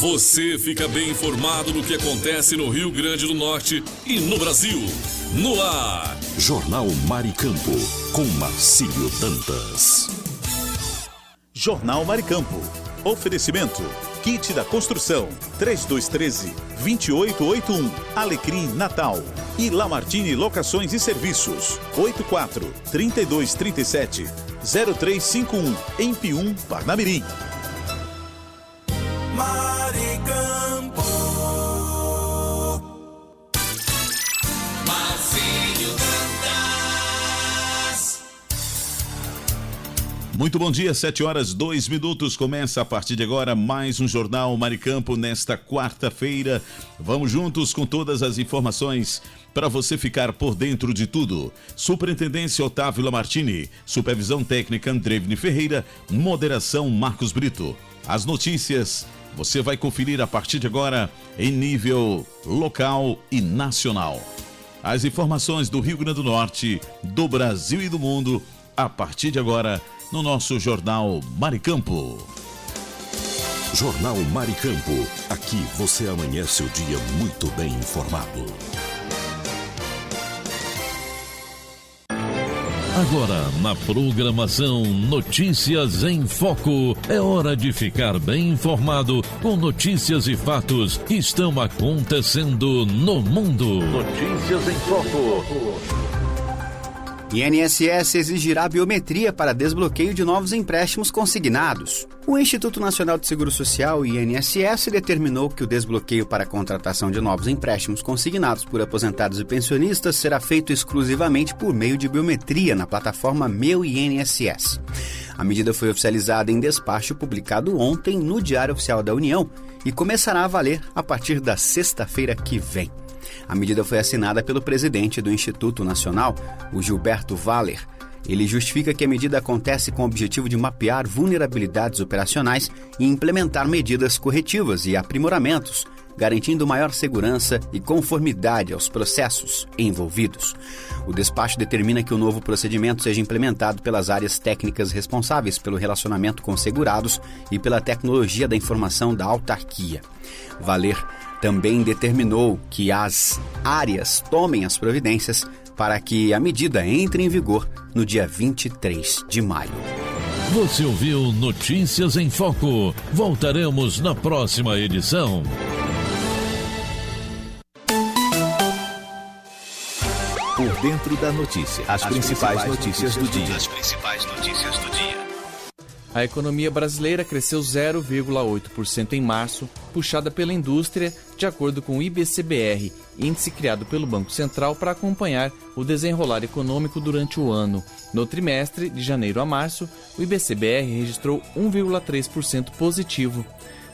Você fica bem informado do que acontece no Rio Grande do Norte e no Brasil. No ar, Jornal Maricampo, com Marcílio Dantas. Jornal Maricampo. Oferecimento. Kit da Construção. 3213-2881. Alecrim Natal. E Lamartine Locações e Serviços. 84-3237-0351. Em Pium, Parnamirim. Maricampo. Marcílio Dantas. Muito bom dia, 7h02. Começa a partir de agora mais um Jornal Maricampo nesta quarta-feira. Vamos juntos com todas as informações para você ficar por dentro de tudo. Superintendência Otávio Lamartine, Supervisão Técnica Andrevne Ferreira, Moderação Marcos Brito. As notícias você vai conferir a partir de agora em nível local e nacional. As informações do Rio Grande do Norte, do Brasil e do mundo, a partir de agora no nosso Jornal Maricampo. Jornal Maricampo. Aqui você amanhece o dia muito bem informado. Agora, na programação Notícias em Foco, é hora de ficar bem informado com notícias e fatos que estão acontecendo no mundo. Notícias em Foco. INSS exigirá biometria para desbloqueio de novos empréstimos consignados. O Instituto Nacional de Seguro Social, INSS, determinou que o desbloqueio para a contratação de novos empréstimos consignados por aposentados e pensionistas será feito exclusivamente por meio de biometria na plataforma Meu INSS. A medida foi oficializada em despacho publicado ontem no Diário Oficial da União e começará a valer a partir da sexta-feira que vem. A medida foi assinada pelo presidente do Instituto Nacional, o Gilberto Valer. Ele justifica que a medida acontece com o objetivo de mapear vulnerabilidades operacionais e implementar medidas corretivas e aprimoramentos, garantindo maior segurança e conformidade aos processos envolvidos. O despacho determina que o novo procedimento seja implementado pelas áreas técnicas responsáveis pelo relacionamento com segurados e pela tecnologia da informação da autarquia. Valer também determinou que as áreas tomem as providências para que a medida entre em vigor no dia 23 de maio. Você ouviu Notícias em Foco. Voltaremos na próxima edição. Por dentro da notícia. As principais notícias do dia. A economia brasileira cresceu 0,8% em março, puxada pela indústria, de acordo com o IBCBR, índice criado pelo Banco Central para acompanhar o desenrolar econômico durante o ano. No trimestre, de janeiro a março, o IBCBR registrou 1,3% positivo.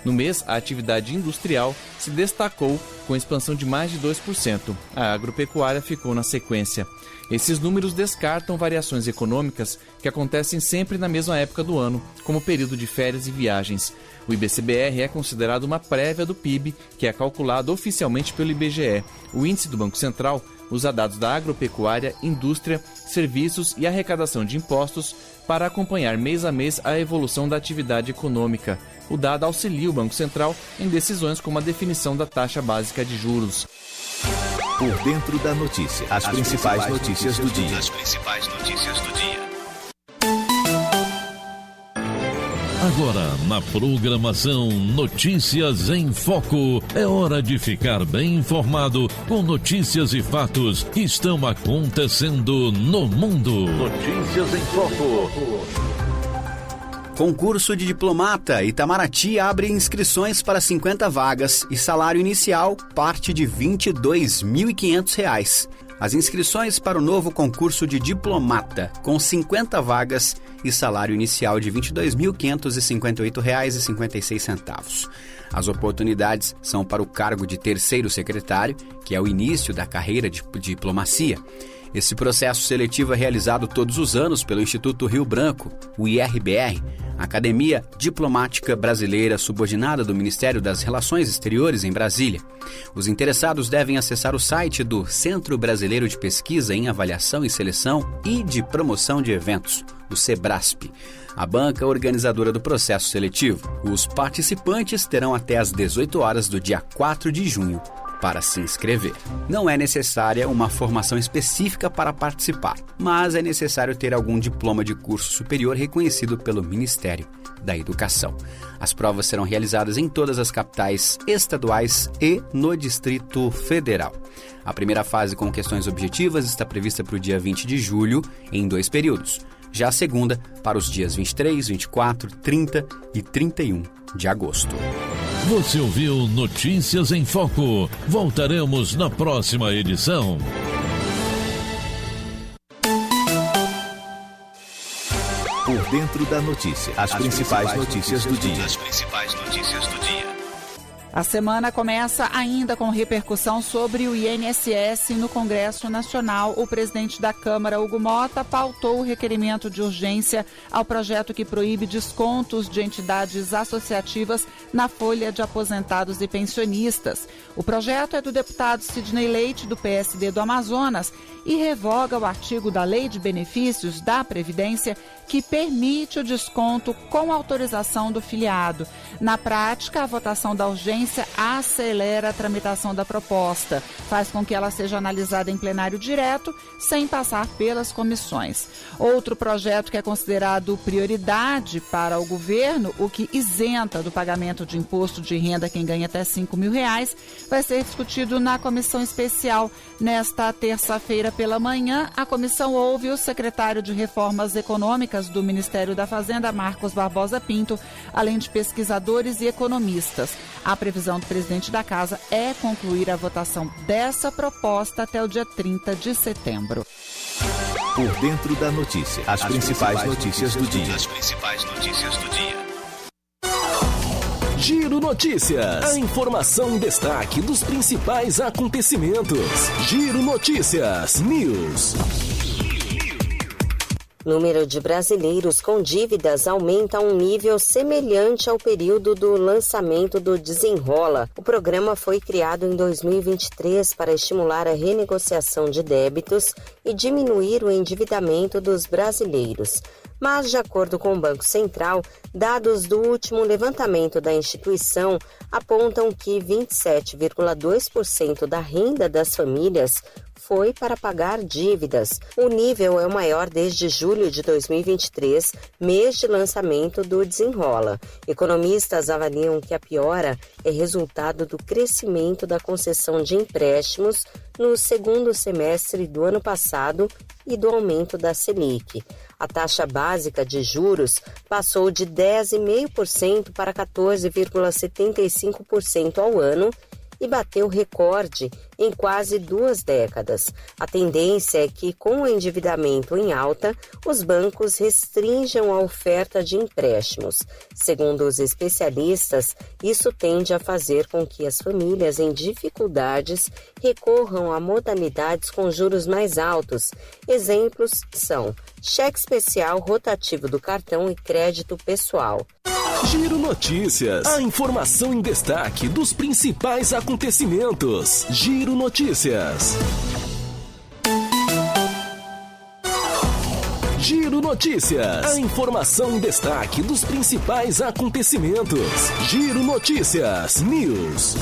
No mês, a atividade industrial se destacou com expansão de mais de 2%. A agropecuária ficou na sequência. Esses números descartam variações econômicas que acontecem sempre na mesma época do ano, como período de férias e viagens. O IBCBR é considerado uma prévia do PIB, que é calculado oficialmente pelo IBGE. O índice do Banco Central usa dados da agropecuária, indústria, serviços e arrecadação de impostos para acompanhar mês a mês a evolução da atividade econômica. O dado auxilia o Banco Central em decisões como a definição da taxa básica de juros. Por dentro da notícia. As principais notícias do dia. Agora, na programação Notícias em Foco, é hora de ficar bem informado com notícias e fatos que estão acontecendo no mundo. Notícias em Foco. Concurso de diplomata. Itamaraty abre inscrições para 50 vagas e salário inicial parte de R$ 22.500. As inscrições para o novo concurso de diplomata, com 50 vagas e salário inicial de R$ 22.558,56. As oportunidades são para o cargo de terceiro secretário, que é o início da carreira de diplomacia. Esse processo seletivo é realizado todos os anos pelo Instituto Rio Branco, o IRBR, Academia Diplomática Brasileira subordinada do Ministério das Relações Exteriores em Brasília. Os interessados devem acessar o site do Centro Brasileiro de Pesquisa em Avaliação e Seleção e de Promoção de Eventos, o Sebrasp, a banca organizadora do processo seletivo. Os participantes terão até às 18 horas do dia 4 de junho para se inscrever. Não é necessária uma formação específica para participar, mas é necessário ter algum diploma de curso superior reconhecido pelo Ministério da Educação. As provas serão realizadas em todas as capitais estaduais e no Distrito Federal. A primeira fase com questões objetivas está prevista para o dia 20 de julho, em 2 períodos. Já a segunda, para os dias 23, 24, 30 e 31 de agosto. Você ouviu Notícias em Foco. Voltaremos na próxima edição. Por dentro da notícia. As principais notícias do dia. A semana começa ainda com repercussão sobre o INSS no Congresso Nacional. O presidente da Câmara, Hugo Mota, pautou o requerimento de urgência ao projeto que proíbe descontos de entidades associativas na folha de aposentados e pensionistas. O projeto é do deputado Sidney Leite, do PSD do Amazonas, e revoga o artigo da Lei de Benefícios da Previdência que permite o desconto com autorização do filiado. Na prática, a votação da urgência acelera a tramitação da proposta, faz com que ela seja analisada em plenário direto, sem passar pelas comissões. Outro projeto que é considerado prioridade para o governo, o que isenta do pagamento de imposto de renda quem ganha até R$5 mil, vai ser discutido na comissão especial. Nesta terça-feira pela manhã, a comissão ouve o secretário de Reformas Econômicas do Ministério da Fazenda, Marcos Barbosa Pinto, além de pesquisadores e economistas. A previsão do presidente da Casa é concluir a votação dessa proposta até o dia 30 de setembro. Por dentro da notícia. As principais notícias do dia. Giro Notícias. A informação em destaque dos principais acontecimentos. Giro Notícias News. Número de brasileiros com dívidas aumenta a um nível semelhante ao período do lançamento do Desenrola. O programa foi criado em 2023 para estimular a renegociação de débitos e diminuir o endividamento dos brasileiros. Mas, de acordo com o Banco Central, dados do último levantamento da instituição apontam que 27,2% da renda das famílias foi para pagar dívidas. O nível é o maior desde julho de 2023, mês de lançamento do Desenrola. Economistas avaliam que a piora é resultado do crescimento da concessão de empréstimos no segundo semestre do ano passado e do aumento da Selic. A taxa básica de juros passou de 10,5% para 14,75% ao ano e bateu recorde em quase 2 décadas. A tendência é que, com o endividamento em alta, os bancos restringam a oferta de empréstimos. Segundo os especialistas, isso tende a fazer com que as famílias em dificuldades recorram a modalidades com juros mais altos. Exemplos são cheque especial, rotativo do cartão e crédito pessoal. Giro Notícias. A informação em destaque dos principais acontecimentos. Giro Notícias. Giro Notícias. A informação em destaque dos principais acontecimentos. Giro Notícias News.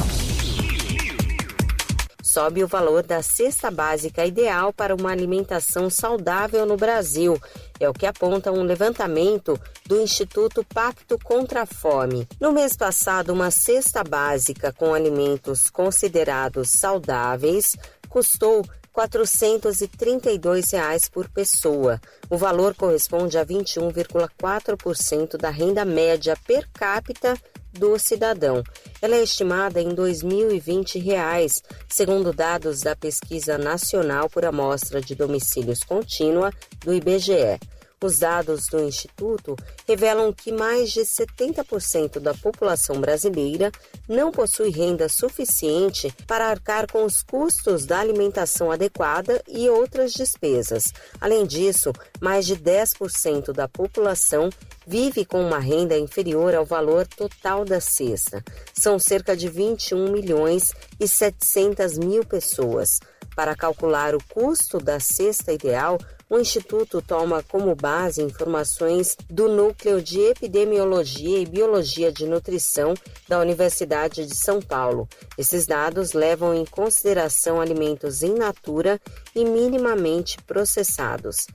Sobe o valor da cesta básica ideal para uma alimentação saudável no Brasil. É o que aponta um levantamento do Instituto Pacto contra a Fome. No mês passado, uma cesta básica com alimentos considerados saudáveis custou R$ 432 por pessoa. O valor corresponde a 21,4% da renda média per capita do cidadão. Ela é estimada em R$ 2.020, segundo dados da Pesquisa Nacional por Amostra de Domicílios Contínua, do IBGE. Os dados do Instituto revelam que mais de 70% da população brasileira não possui renda suficiente para arcar com os custos da alimentação adequada e outras despesas. Além disso, mais de 10% da população vive com uma renda inferior ao valor total da cesta. São cerca de 21.700.000 pessoas. Para calcular o custo da cesta ideal, O Instituto toma como base informações do Núcleo de Epidemiologia e Biologia de Nutrição da Universidade de São Paulo. Esses dados levam em consideração alimentos in natura e minimamente processados.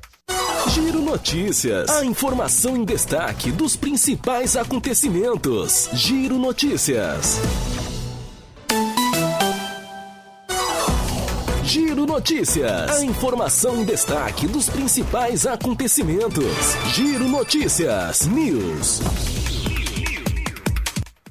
Giro Notícias. A informação em destaque dos principais acontecimentos. Giro Notícias. Giro Notícias. A informação em destaque dos principais acontecimentos. Giro Notícias News.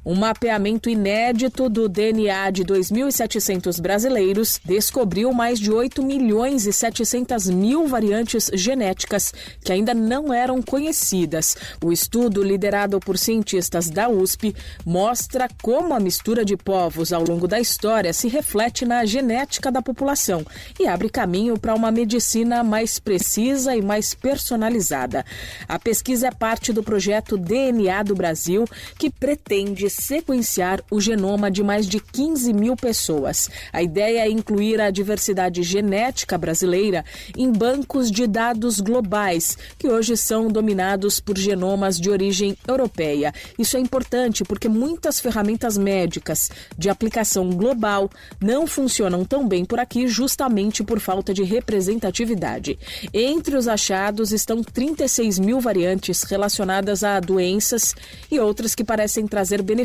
Um mapeamento inédito do DNA de 2.700 brasileiros descobriu mais de 8.700.000 variantes genéticas que ainda não eram conhecidas. O estudo, liderado por cientistas da USP, mostra como a mistura de povos ao longo da história se reflete na genética da população e abre caminho para uma medicina mais precisa e mais personalizada. A pesquisa é parte do projeto DNA do Brasil, que pretende sequenciar o genoma de mais de 15 mil pessoas. A ideia é incluir a diversidade genética brasileira em bancos de dados globais, que hoje são dominados por genomas de origem europeia. Isso é importante porque muitas ferramentas médicas de aplicação global não funcionam tão bem por aqui, justamente por falta de representatividade. Entre os achados estão 36 mil variantes relacionadas a doenças e outras que parecem trazer benefícios,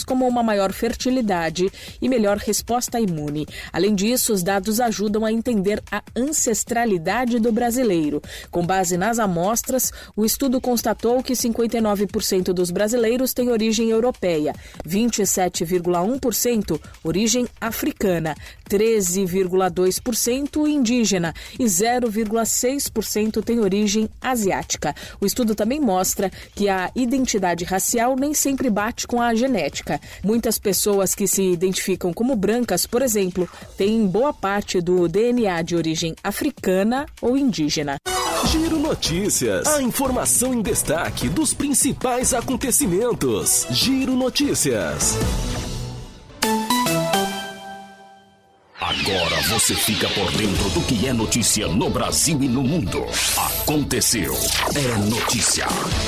como uma maior fertilidade e melhor resposta imune. Além disso, os dados ajudam a entender a ancestralidade do brasileiro. Com base nas amostras, o estudo constatou que 59% dos brasileiros têm origem europeia, 27,1% origem africana, 13,2% indígena e 0,6% tem origem asiática. O estudo também mostra que a identidade racial nem sempre bate com a genética. Muitas pessoas que se identificam como brancas, por exemplo, têm boa parte do DNA de origem africana ou indígena. Giro Notícias. A informação em destaque dos principais acontecimentos. Giro Notícias. Agora você fica por dentro do que é notícia no Brasil e no mundo. Aconteceu. É notícia.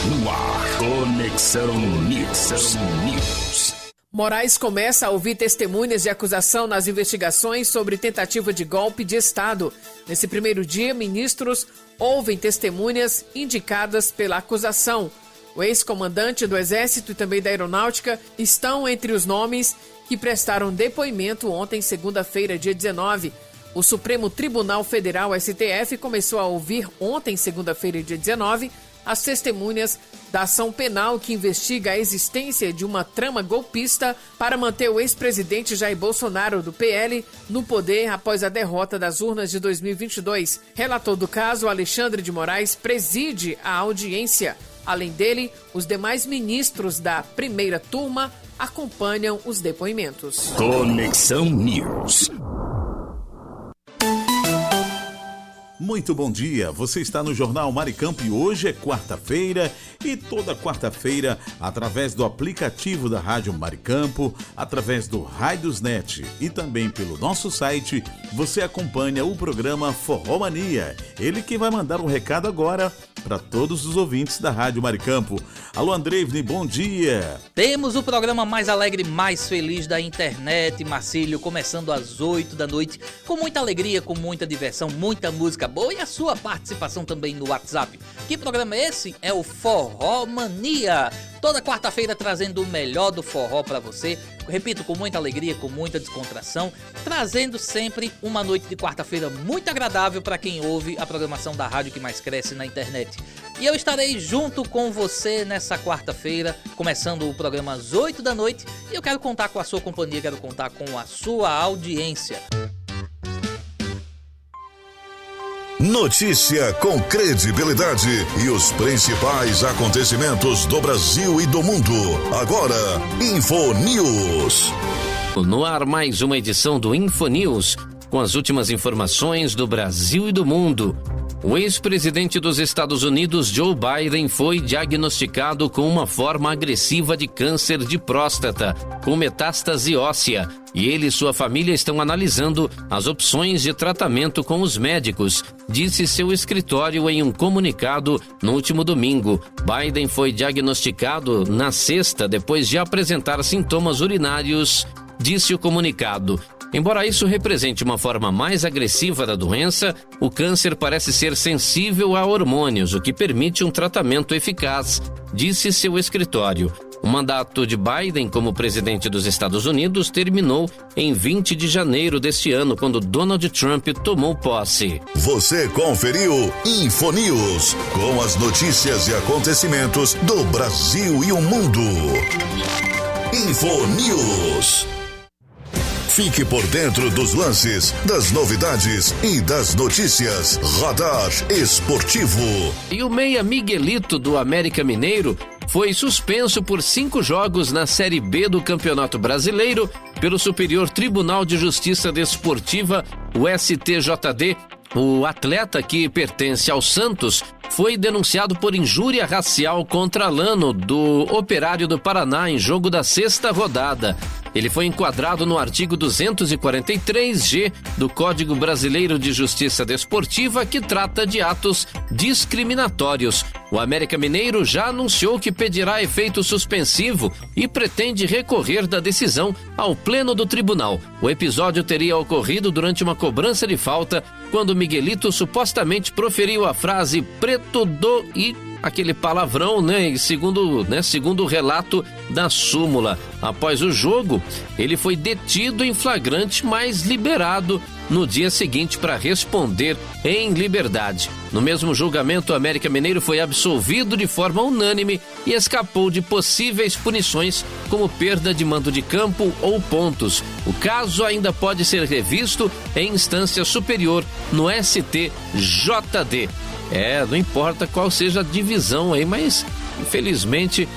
No ar. Conexão News. Moraes começa a ouvir testemunhas de acusação nas investigações sobre tentativa de golpe de Estado. Nesse primeiro dia, ministros ouvem testemunhas indicadas pela acusação. O ex-comandante do Exército e também da Aeronáutica estão entre os nomes que prestaram depoimento ontem, segunda-feira, dia 19. O Supremo Tribunal Federal, STF, começou a ouvir ontem, segunda-feira, dia 19, as testemunhas da ação penal que investiga a existência de uma trama golpista para manter o ex-presidente Jair Bolsonaro, do PL, no poder após a derrota das urnas de 2022. Relator do caso, Alexandre de Moraes, preside a audiência. Além dele, os demais ministros da primeira turma acompanham os depoimentos. Conexão News. Muito bom dia, você está no Jornal Maricampo e hoje é quarta-feira e toda quarta-feira, através do aplicativo da Rádio Maricampo, através do Radiosnet e também pelo nosso site, você acompanha o programa Forró Mania. Ele que vai mandar um recado agora para todos os ouvintes da Rádio Maricampo. Alô, Andreivne, bom dia. Temos o programa mais alegre, mais feliz da internet, Marcílio, começando às 8 da noite, com muita alegria, com muita diversão, muita música boa e a sua participação também no WhatsApp. Que programa é esse? É o Forró Mania. Toda quarta-feira trazendo o melhor do forró para você. Repito, com muita alegria, com muita descontração, trazendo sempre uma noite de quarta-feira muito agradável para quem ouve a programação da rádio que mais cresce na internet. E eu estarei junto com você nessa quarta-feira, começando o programa às 8 da noite. E eu quero contar com a sua companhia, quero contar com a sua audiência. Notícia com credibilidade e os principais acontecimentos do Brasil e do mundo. Agora, Info News. No ar, mais uma edição do Info News, com as últimas informações do Brasil e do mundo. O ex-presidente dos Estados Unidos, Joe Biden, foi diagnosticado com uma forma agressiva de câncer de próstata, com metástase óssea, e ele e sua família estão analisando as opções de tratamento com os médicos, disse seu escritório em um comunicado no último domingo. Biden foi diagnosticado na sexta depois de apresentar sintomas urinários, disse o comunicado. Embora isso represente uma forma mais agressiva da doença, o câncer parece ser sensível a hormônios, o que permite um tratamento eficaz, disse seu escritório. O mandato de Biden como presidente dos Estados Unidos terminou em 20 de janeiro deste ano, quando Donald Trump tomou posse. Você conferiu Infonews, com as notícias e acontecimentos do Brasil e o mundo. Infonews. Fique por dentro dos lances, das novidades e das notícias. Radar Esportivo. E o meia Miguelito do América Mineiro foi suspenso por 5 jogos na Série B do Campeonato Brasileiro pelo Superior Tribunal de Justiça Desportiva, o STJD. O atleta, que pertence ao Santos, foi denunciado por injúria racial contra Lano, do Operário do Paraná, em jogo da 6ª rodada. Ele foi enquadrado no artigo 243-G do Código Brasileiro de Justiça Desportiva, que trata de atos discriminatórios. O América Mineiro já anunciou que pedirá efeito suspensivo e pretende recorrer da decisão ao Pleno do Tribunal. O episódio teria ocorrido durante uma cobrança de falta, quando Miguelito supostamente proferiu a frase "preto do" e aquele palavrão, e segundo o relato da súmula. Após o jogo, ele foi detido em flagrante, mas liberado no dia seguinte para responder em liberdade. No mesmo julgamento, o América Mineiro foi absolvido de forma unânime e escapou de possíveis punições, como perda de mando de campo ou pontos. O caso ainda pode ser revisto em instância superior no STJD. Não importa qual seja a divisão aí, mas infelizmente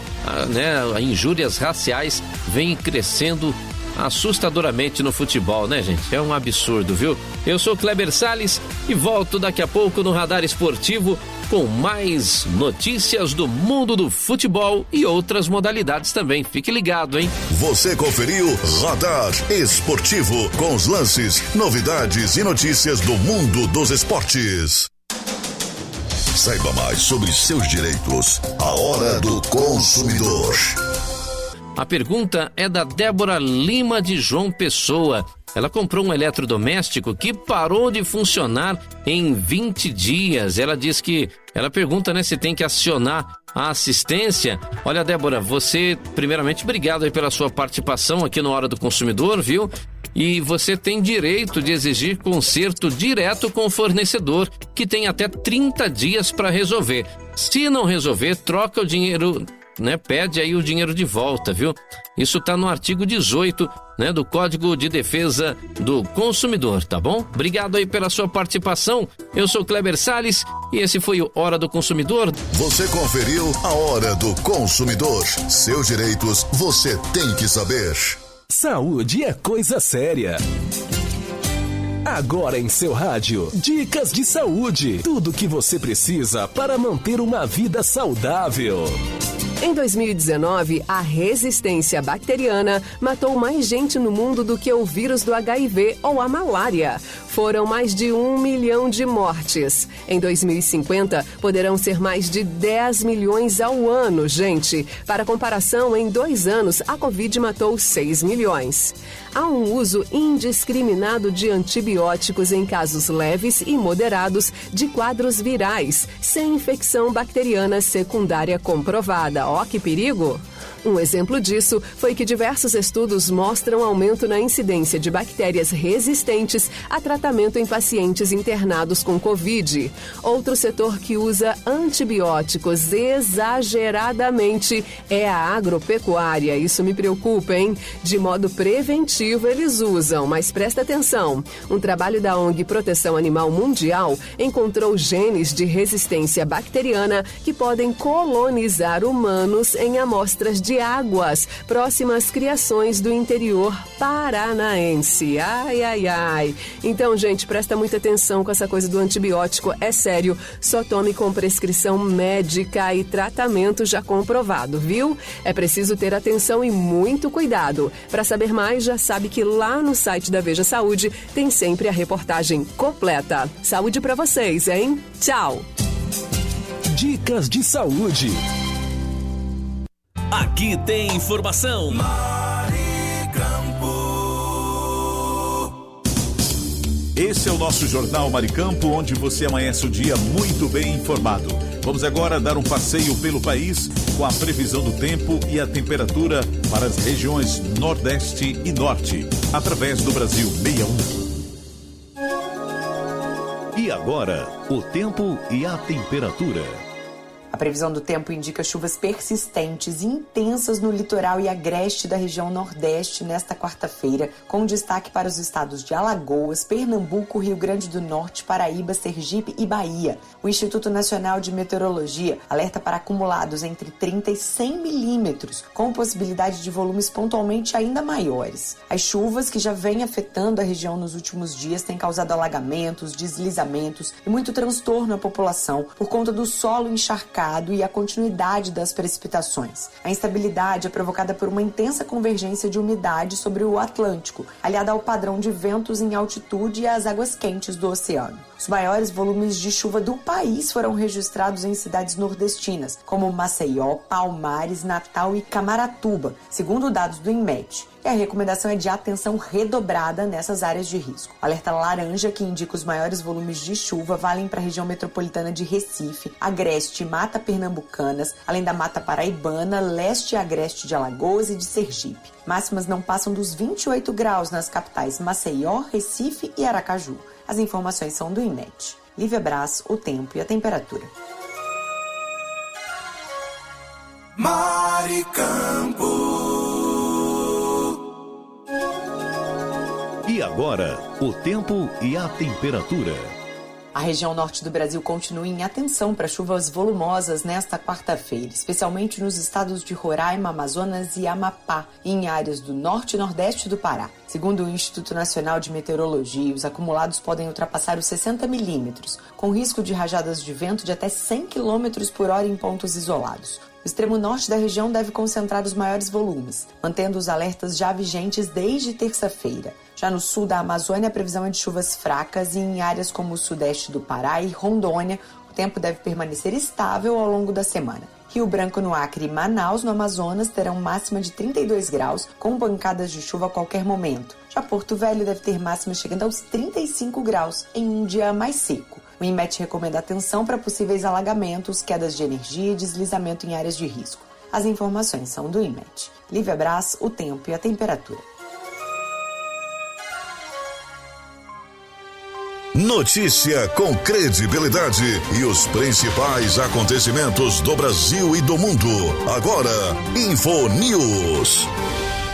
injúrias raciais vêm crescendo assustadoramente no futebol, né, gente? É um absurdo, viu? Eu sou Kleber Salles e volto daqui a pouco no Radar Esportivo com mais notícias do mundo do futebol e outras modalidades também. Fique ligado, hein? Você conferiu Radar Esportivo, com os lances, novidades e notícias do mundo dos esportes. Saiba mais sobre seus direitos. A Hora do Consumidor. A pergunta é da Débora Lima, de João Pessoa. Ela comprou um eletrodoméstico que parou de funcionar em 20 dias. Ela pergunta, se tem que acionar a assistência. Olha, Débora, você, primeiramente, obrigado aí pela sua participação aqui no Hora do Consumidor, viu? E você tem direito de exigir conserto direto com o fornecedor, que tem até 30 dias para resolver. Se não resolver, troca o dinheiro, pede aí o dinheiro de volta, viu? Isso tá no artigo 18, do Código de Defesa do Consumidor, tá bom? Obrigado aí pela sua participação. Eu sou Kleber Salles e esse foi o Hora do Consumidor. Você conferiu a Hora do Consumidor. Seus direitos você tem que saber. Saúde é coisa séria. Agora em seu rádio, dicas de saúde. Tudo o que você precisa para manter uma vida saudável. Em 2019, a resistência bacteriana matou mais gente no mundo do que o vírus do HIV ou a malária. Foram mais de 1 milhão de mortes. Em 2050, poderão ser mais de 10 milhões ao ano, gente. Para comparação, em 2 anos, a Covid matou 6 milhões. Há um uso indiscriminado de antibióticos em casos leves e moderados de quadros virais, sem infecção bacteriana secundária comprovada. Ó, que perigo! Um exemplo disso foi que diversos estudos mostram aumento na incidência de bactérias resistentes a tratamento em pacientes internados com Covid. Outro setor que usa antibióticos exageradamente é a agropecuária. Isso me preocupa, hein? De modo preventivo eles usam, mas presta atenção. Um trabalho da ONG Proteção Animal Mundial encontrou genes de resistência bacteriana que podem colonizar humanos em amostras de de Águas, próxima às criações do interior paranaense. Ai, ai, ai. Então, gente, presta muita atenção com essa coisa do antibiótico. É sério, só tome com prescrição médica e tratamento já comprovado, viu? É preciso ter atenção e muito cuidado. Para saber mais, já sabe que lá no site da Veja Saúde tem sempre a reportagem completa. Saúde para vocês, hein? Tchau! Dicas de saúde. Aqui tem informação. Esse é o nosso Jornal Maricampo, onde você amanhece o dia muito bem informado. Vamos agora dar um passeio pelo país com a previsão do tempo e a temperatura para as regiões Nordeste e Norte, através do Brasil 61. E agora, o tempo e a temperatura. A previsão do tempo indica chuvas persistentes e intensas no litoral e agreste da região Nordeste nesta quarta-feira, com destaque para os estados de Alagoas, Pernambuco, Rio Grande do Norte, Paraíba, Sergipe e Bahia. O Instituto Nacional de Meteorologia alerta para acumulados entre 30 e 100 milímetros, com possibilidade de volumes pontualmente ainda maiores. As chuvas que já vêm afetando a região nos últimos dias têm causado alagamentos, deslizamentos e muito transtorno à população por conta do solo encharcado e a continuidade das precipitações. A instabilidade é provocada por uma intensa convergência de umidade sobre o Atlântico, aliada ao padrão de ventos em altitude e às águas quentes do oceano. Os maiores volumes de chuva do país foram registrados em cidades nordestinas, como Maceió, Palmares, Natal e Camaratuba, segundo dados do INMET. E a recomendação é de atenção redobrada nessas áreas de risco. O alerta laranja, que indica os maiores volumes de chuva, valem para a região metropolitana de Recife, Agreste e Mata Pernambucanas, além da Mata Paraibana, Leste e Agreste de Alagoas e de Sergipe. Máximas não passam dos 28 graus nas capitais Maceió, Recife e Aracaju. As informações são do INMET. Lívia Brás, o tempo e a temperatura. Maricampo. E agora, o tempo e a temperatura. A região norte do Brasil continua em atenção para chuvas volumosas nesta quarta-feira, especialmente nos estados de Roraima, Amazonas e Amapá, e em áreas do norte e nordeste do Pará. Segundo o Instituto Nacional de Meteorologia, os acumulados podem ultrapassar os 60 milímetros, com risco de rajadas de vento de até 100 km por hora em pontos isolados. O extremo norte da região deve concentrar os maiores volumes, mantendo os alertas já vigentes desde terça-feira. Já no sul da Amazônia, a previsão é de chuvas fracas e em áreas como o sudeste do Pará e Rondônia, o tempo deve permanecer estável ao longo da semana. Rio Branco, no Acre e Manaus, no Amazonas, terão máxima de 32 graus, com pancadas de chuva a qualquer momento. Já Porto Velho deve ter máxima chegando aos 35 graus, em um dia mais seco. O INMET recomenda atenção para possíveis alagamentos, quedas de energia e deslizamento em áreas de risco. As informações são do INMET. Lívia Brás, o tempo e a temperatura. Notícia com credibilidade e os principais acontecimentos do Brasil e do mundo. Agora, Info News.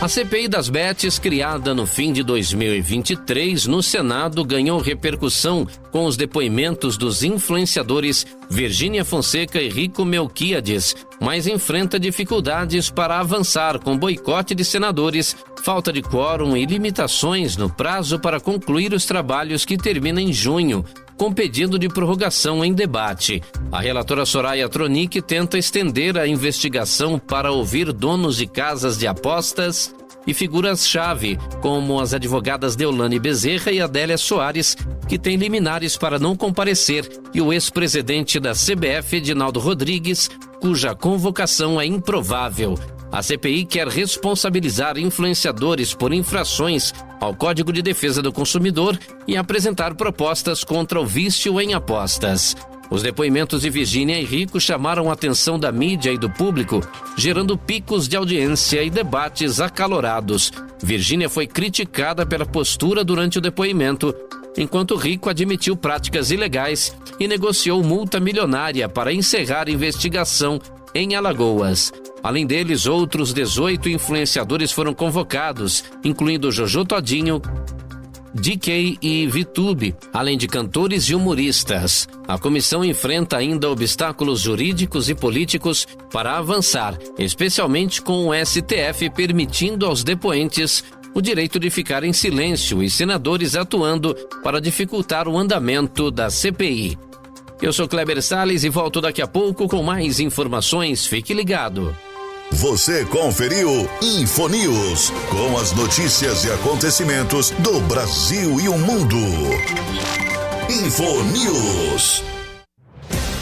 A CPI das Bets, criada no fim de 2023 no Senado, ganhou repercussão com os depoimentos dos influenciadores Virgínia Fonseca e Rico Melquiades, mas enfrenta dificuldades para avançar com boicote de senadores, falta de quórum e limitações no prazo para concluir os trabalhos que termina em junho, com pedido de prorrogação em debate. A relatora Soraya Tronic tenta estender a investigação para ouvir donos de casas de apostas e figuras-chave, como as advogadas Deolane Bezerra e Adélia Soares, que têm liminares para não comparecer, e o ex-presidente da CBF, Edinaldo Rodrigues, cuja convocação é improvável. A CPI quer responsabilizar influenciadores por infrações ao Código de Defesa do Consumidor e apresentar propostas contra o vício em apostas. Os depoimentos de Virgínia e Rico chamaram a atenção da mídia e do público, gerando picos de audiência e debates acalorados. Virgínia foi criticada pela postura durante o depoimento, enquanto Rico admitiu práticas ilegais e negociou multa milionária para encerrar a investigação em Alagoas. Além deles, outros 18 influenciadores foram convocados, incluindo Jojo Todinho, DK e VTube, além de cantores e humoristas. A comissão enfrenta ainda obstáculos jurídicos e políticos para avançar, especialmente com o STF permitindo aos depoentes o direito de ficar em silêncio e senadores atuando para dificultar o andamento da CPI. Eu sou Kleber Salles e volto daqui a pouco com mais informações. Fique ligado. Você conferiu Infonews, com as notícias e acontecimentos do Brasil e o mundo. Infonews.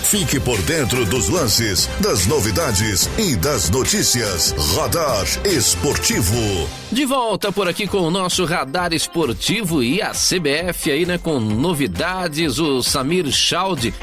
Fique por dentro dos lances, das novidades e das notícias. Radar Esportivo. De volta por aqui com o nosso Radar Esportivo e a CBF aí, né, com novidades. O Samir Chaldi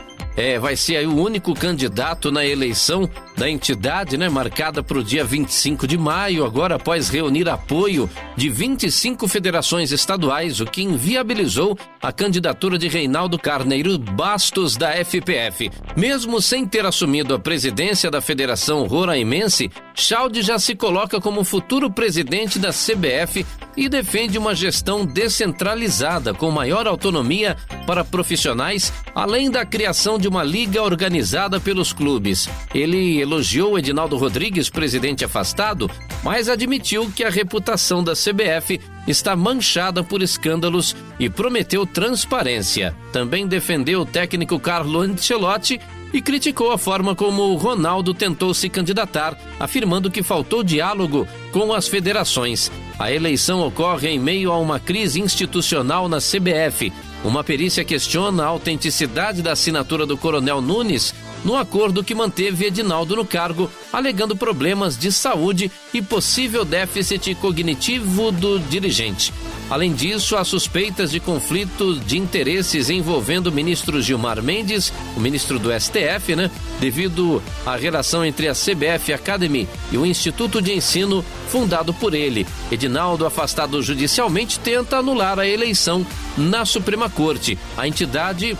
vai ser aí o único candidato na eleição da entidade, né, marcada para o dia 25 de maio, agora após reunir apoio de 25 federações estaduais, o que inviabilizou a candidatura de Reinaldo Carneiro Bastos da FPF. Mesmo sem ter assumido a presidência da Federação Roraimense, Chaldi já se coloca como futuro presidente da CBF e defende uma gestão descentralizada com maior autonomia para profissionais, além da criação de uma liga organizada pelos clubes. Ele elogiou Edinaldo Rodrigues, presidente afastado, mas admitiu que a reputação da CBF está manchada por escândalos e prometeu transparência. Também defendeu o técnico Carlo Ancelotti e criticou a forma como o Ronaldo tentou se candidatar, afirmando que faltou diálogo com as federações. A eleição ocorre em meio a uma crise institucional na CBF. Uma perícia questiona a autenticidade da assinatura do Coronel Nunes no acordo que manteve Edinaldo no cargo, alegando problemas de saúde e possível déficit cognitivo do dirigente. Além disso, há suspeitas de conflito de interesses envolvendo o ministro Gilmar Mendes, o ministro do STF, devido à relação entre a CBF Academy e o Instituto de Ensino fundado por ele. Edinaldo, afastado judicialmente, tenta anular a eleição na Suprema Corte. A entidade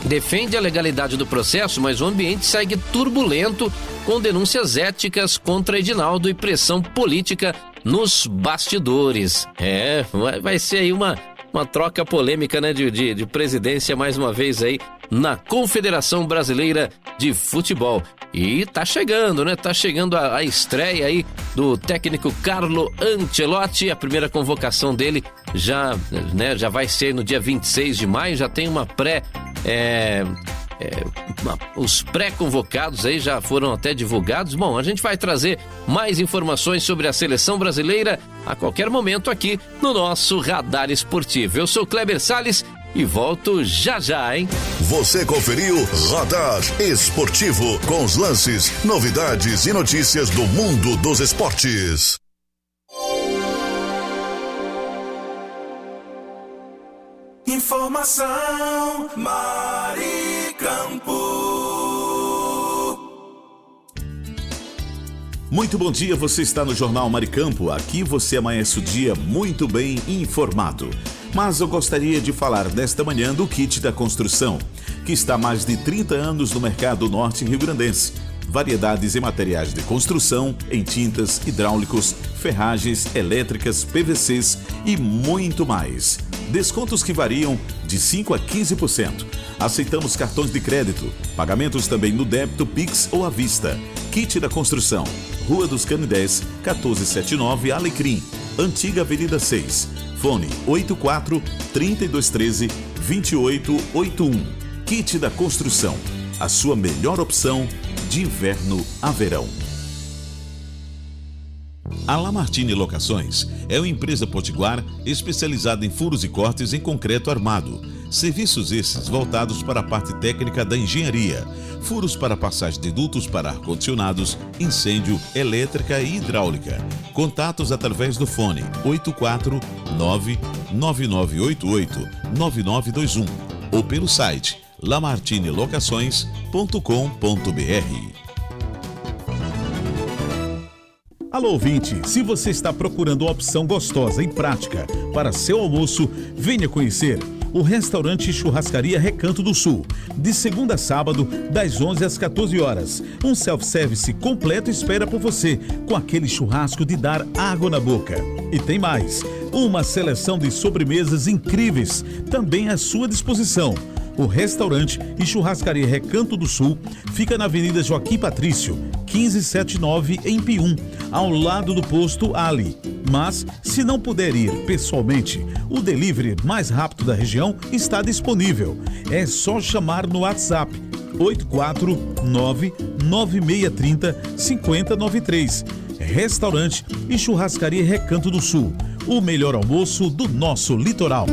defende a legalidade do processo, mas o ambiente segue turbulento, com denúncias éticas contra Edinaldo e pressão política nos bastidores. Vai ser aí uma troca polêmica, de presidência mais uma vez aí na Confederação Brasileira de Futebol. E tá chegando, Tá chegando a estreia aí do técnico Carlo Ancelotti. A primeira convocação dele já vai ser no dia 26 de maio, já tem uma os pré-convocados aí já foram até divulgados. Bom, a gente vai trazer mais informações sobre a seleção brasileira a qualquer momento aqui no nosso Radar Esportivo. Eu sou Kleber Salles e volto já, hein? Você conferiu Radar Esportivo, com os lances, novidades e notícias do mundo dos esportes. Informação Maricampo. Muito bom dia, você está no Jornal Maricampo. Aqui você amanhece o dia muito bem informado. Mas eu gostaria de falar nesta manhã do Kit da Construção, que está há mais de 30 anos no mercado norte rio-grandense. Variedades em materiais de construção, em tintas, hidráulicos, ferragens, elétricas, PVCs e muito mais. Descontos que variam de 5% a 15%. Aceitamos cartões de crédito, pagamentos também no débito, Pix ou à vista. Kit da Construção, Rua dos Canidés, 1479 Alecrim, Antiga Avenida 6. Fone 84-3213-2881. Kit da Construção, a sua melhor opção de inverno a verão. A Lamartine Locações é uma empresa potiguar especializada em furos e cortes em concreto armado. Serviços esses voltados para a parte técnica da engenharia. Furos para passagem de dutos para ar-condicionados, incêndio, elétrica e hidráulica. Contatos através do fone 849-9988-9921 ou pelo site lamartinelocações.com.br. Alô, ouvinte, se você está procurando uma opção gostosa e prática para seu almoço, venha conhecer o restaurante e churrascaria Recanto do Sul, de segunda a sábado, das 11 às 14 horas. Um self-service completo espera por você, com aquele churrasco de dar água na boca. E tem mais, uma seleção de sobremesas incríveis, também à sua disposição. O restaurante e churrascaria Recanto do Sul fica na Avenida Joaquim Patrício, 1579, em Pium, ao lado do posto Ali. Mas, se não puder ir pessoalmente, o delivery mais rápido da região está disponível. É só chamar no WhatsApp 849-9630-5093. Restaurante e churrascaria Recanto do Sul, o melhor almoço do nosso litoral.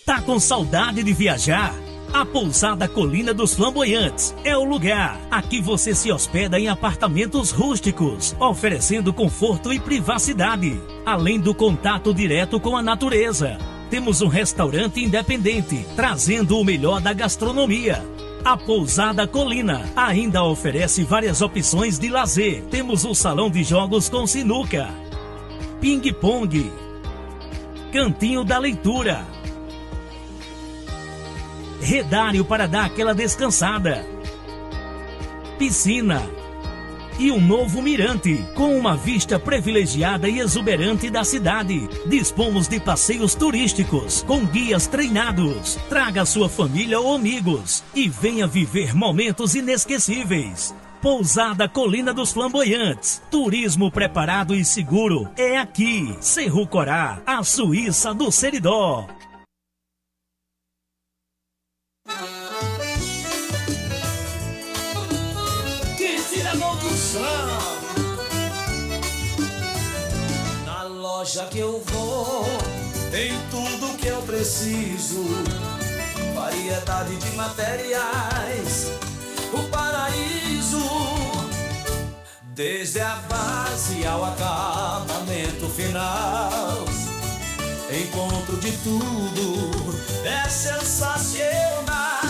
Tá com saudade de viajar? A Pousada Colina dos Flamboyantes é o lugar. Aqui você se hospeda em apartamentos rústicos, oferecendo conforto e privacidade, além do contato direto com a natureza. Temos um restaurante independente, trazendo o melhor da gastronomia. A Pousada Colina ainda oferece várias opções de lazer. Temos um salão de jogos com sinuca, ping-pong, cantinho da leitura, redário para dar aquela descansada, piscina e um novo mirante com uma vista privilegiada e exuberante da cidade. Dispomos de passeios turísticos com guias treinados. Traga sua família ou amigos e venha viver momentos inesquecíveis. Pousada Colina dos Flamboyantes. Turismo preparado e seguro é aqui. Cerro Corá, a Suíça do Seridó. Na loja que eu vou, tem tudo que eu preciso. Variedade de materiais, o paraíso. Desde a base ao acabamento final, encontro de tudo, é sensacional.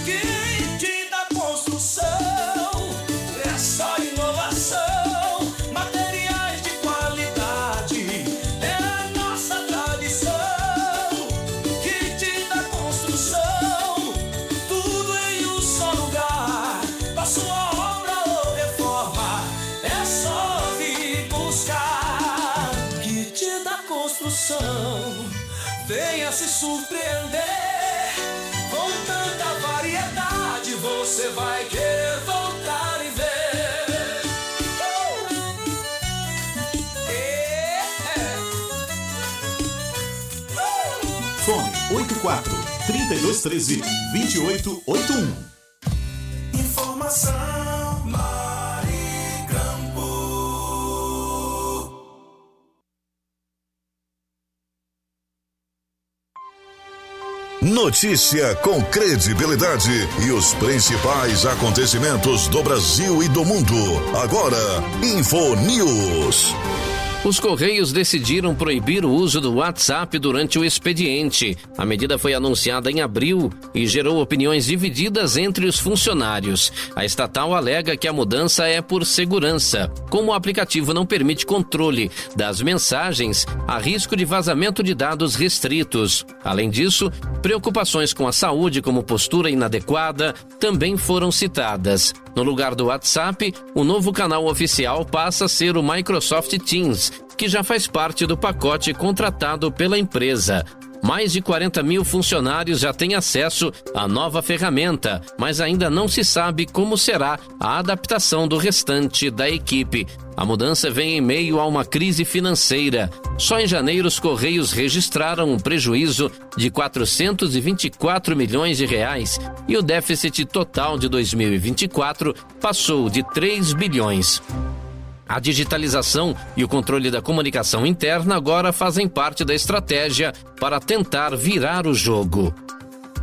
Quem te dá construção, é só inovação, materiais de qualidade, é a nossa tradição. Que te dá construção, tudo em um só lugar. Pra sua obra ou reforma, é só vir buscar. Que te dá construção, venha se surpreender. Com tanta variedade, você vai querer voltar e ver. Fone 84-3213-2881. Informação Maricampo. Notícia com credibilidade e os principais acontecimentos do Brasil e do mundo. Agora, InfoNews. Os Correios decidiram proibir o uso do WhatsApp durante o expediente. A medida foi anunciada em abril e gerou opiniões divididas entre os funcionários. A estatal alega que a mudança é por segurança. Como o aplicativo não permite controle das mensagens, há risco de vazamento de dados restritos. Além disso, preocupações com a saúde, como postura inadequada, também foram citadas. No lugar do WhatsApp, o novo canal oficial passa a ser o Microsoft Teams, que já faz parte do pacote contratado pela empresa. Mais de 40 mil funcionários já têm acesso à nova ferramenta, mas ainda não se sabe como será a adaptação do restante da equipe. A mudança vem em meio a uma crise financeira. Só em janeiro os Correios registraram um prejuízo de 424 milhões de reais e o déficit total de 2024 passou de 3 bilhões. A digitalização e o controle da comunicação interna agora fazem parte da estratégia para tentar virar o jogo.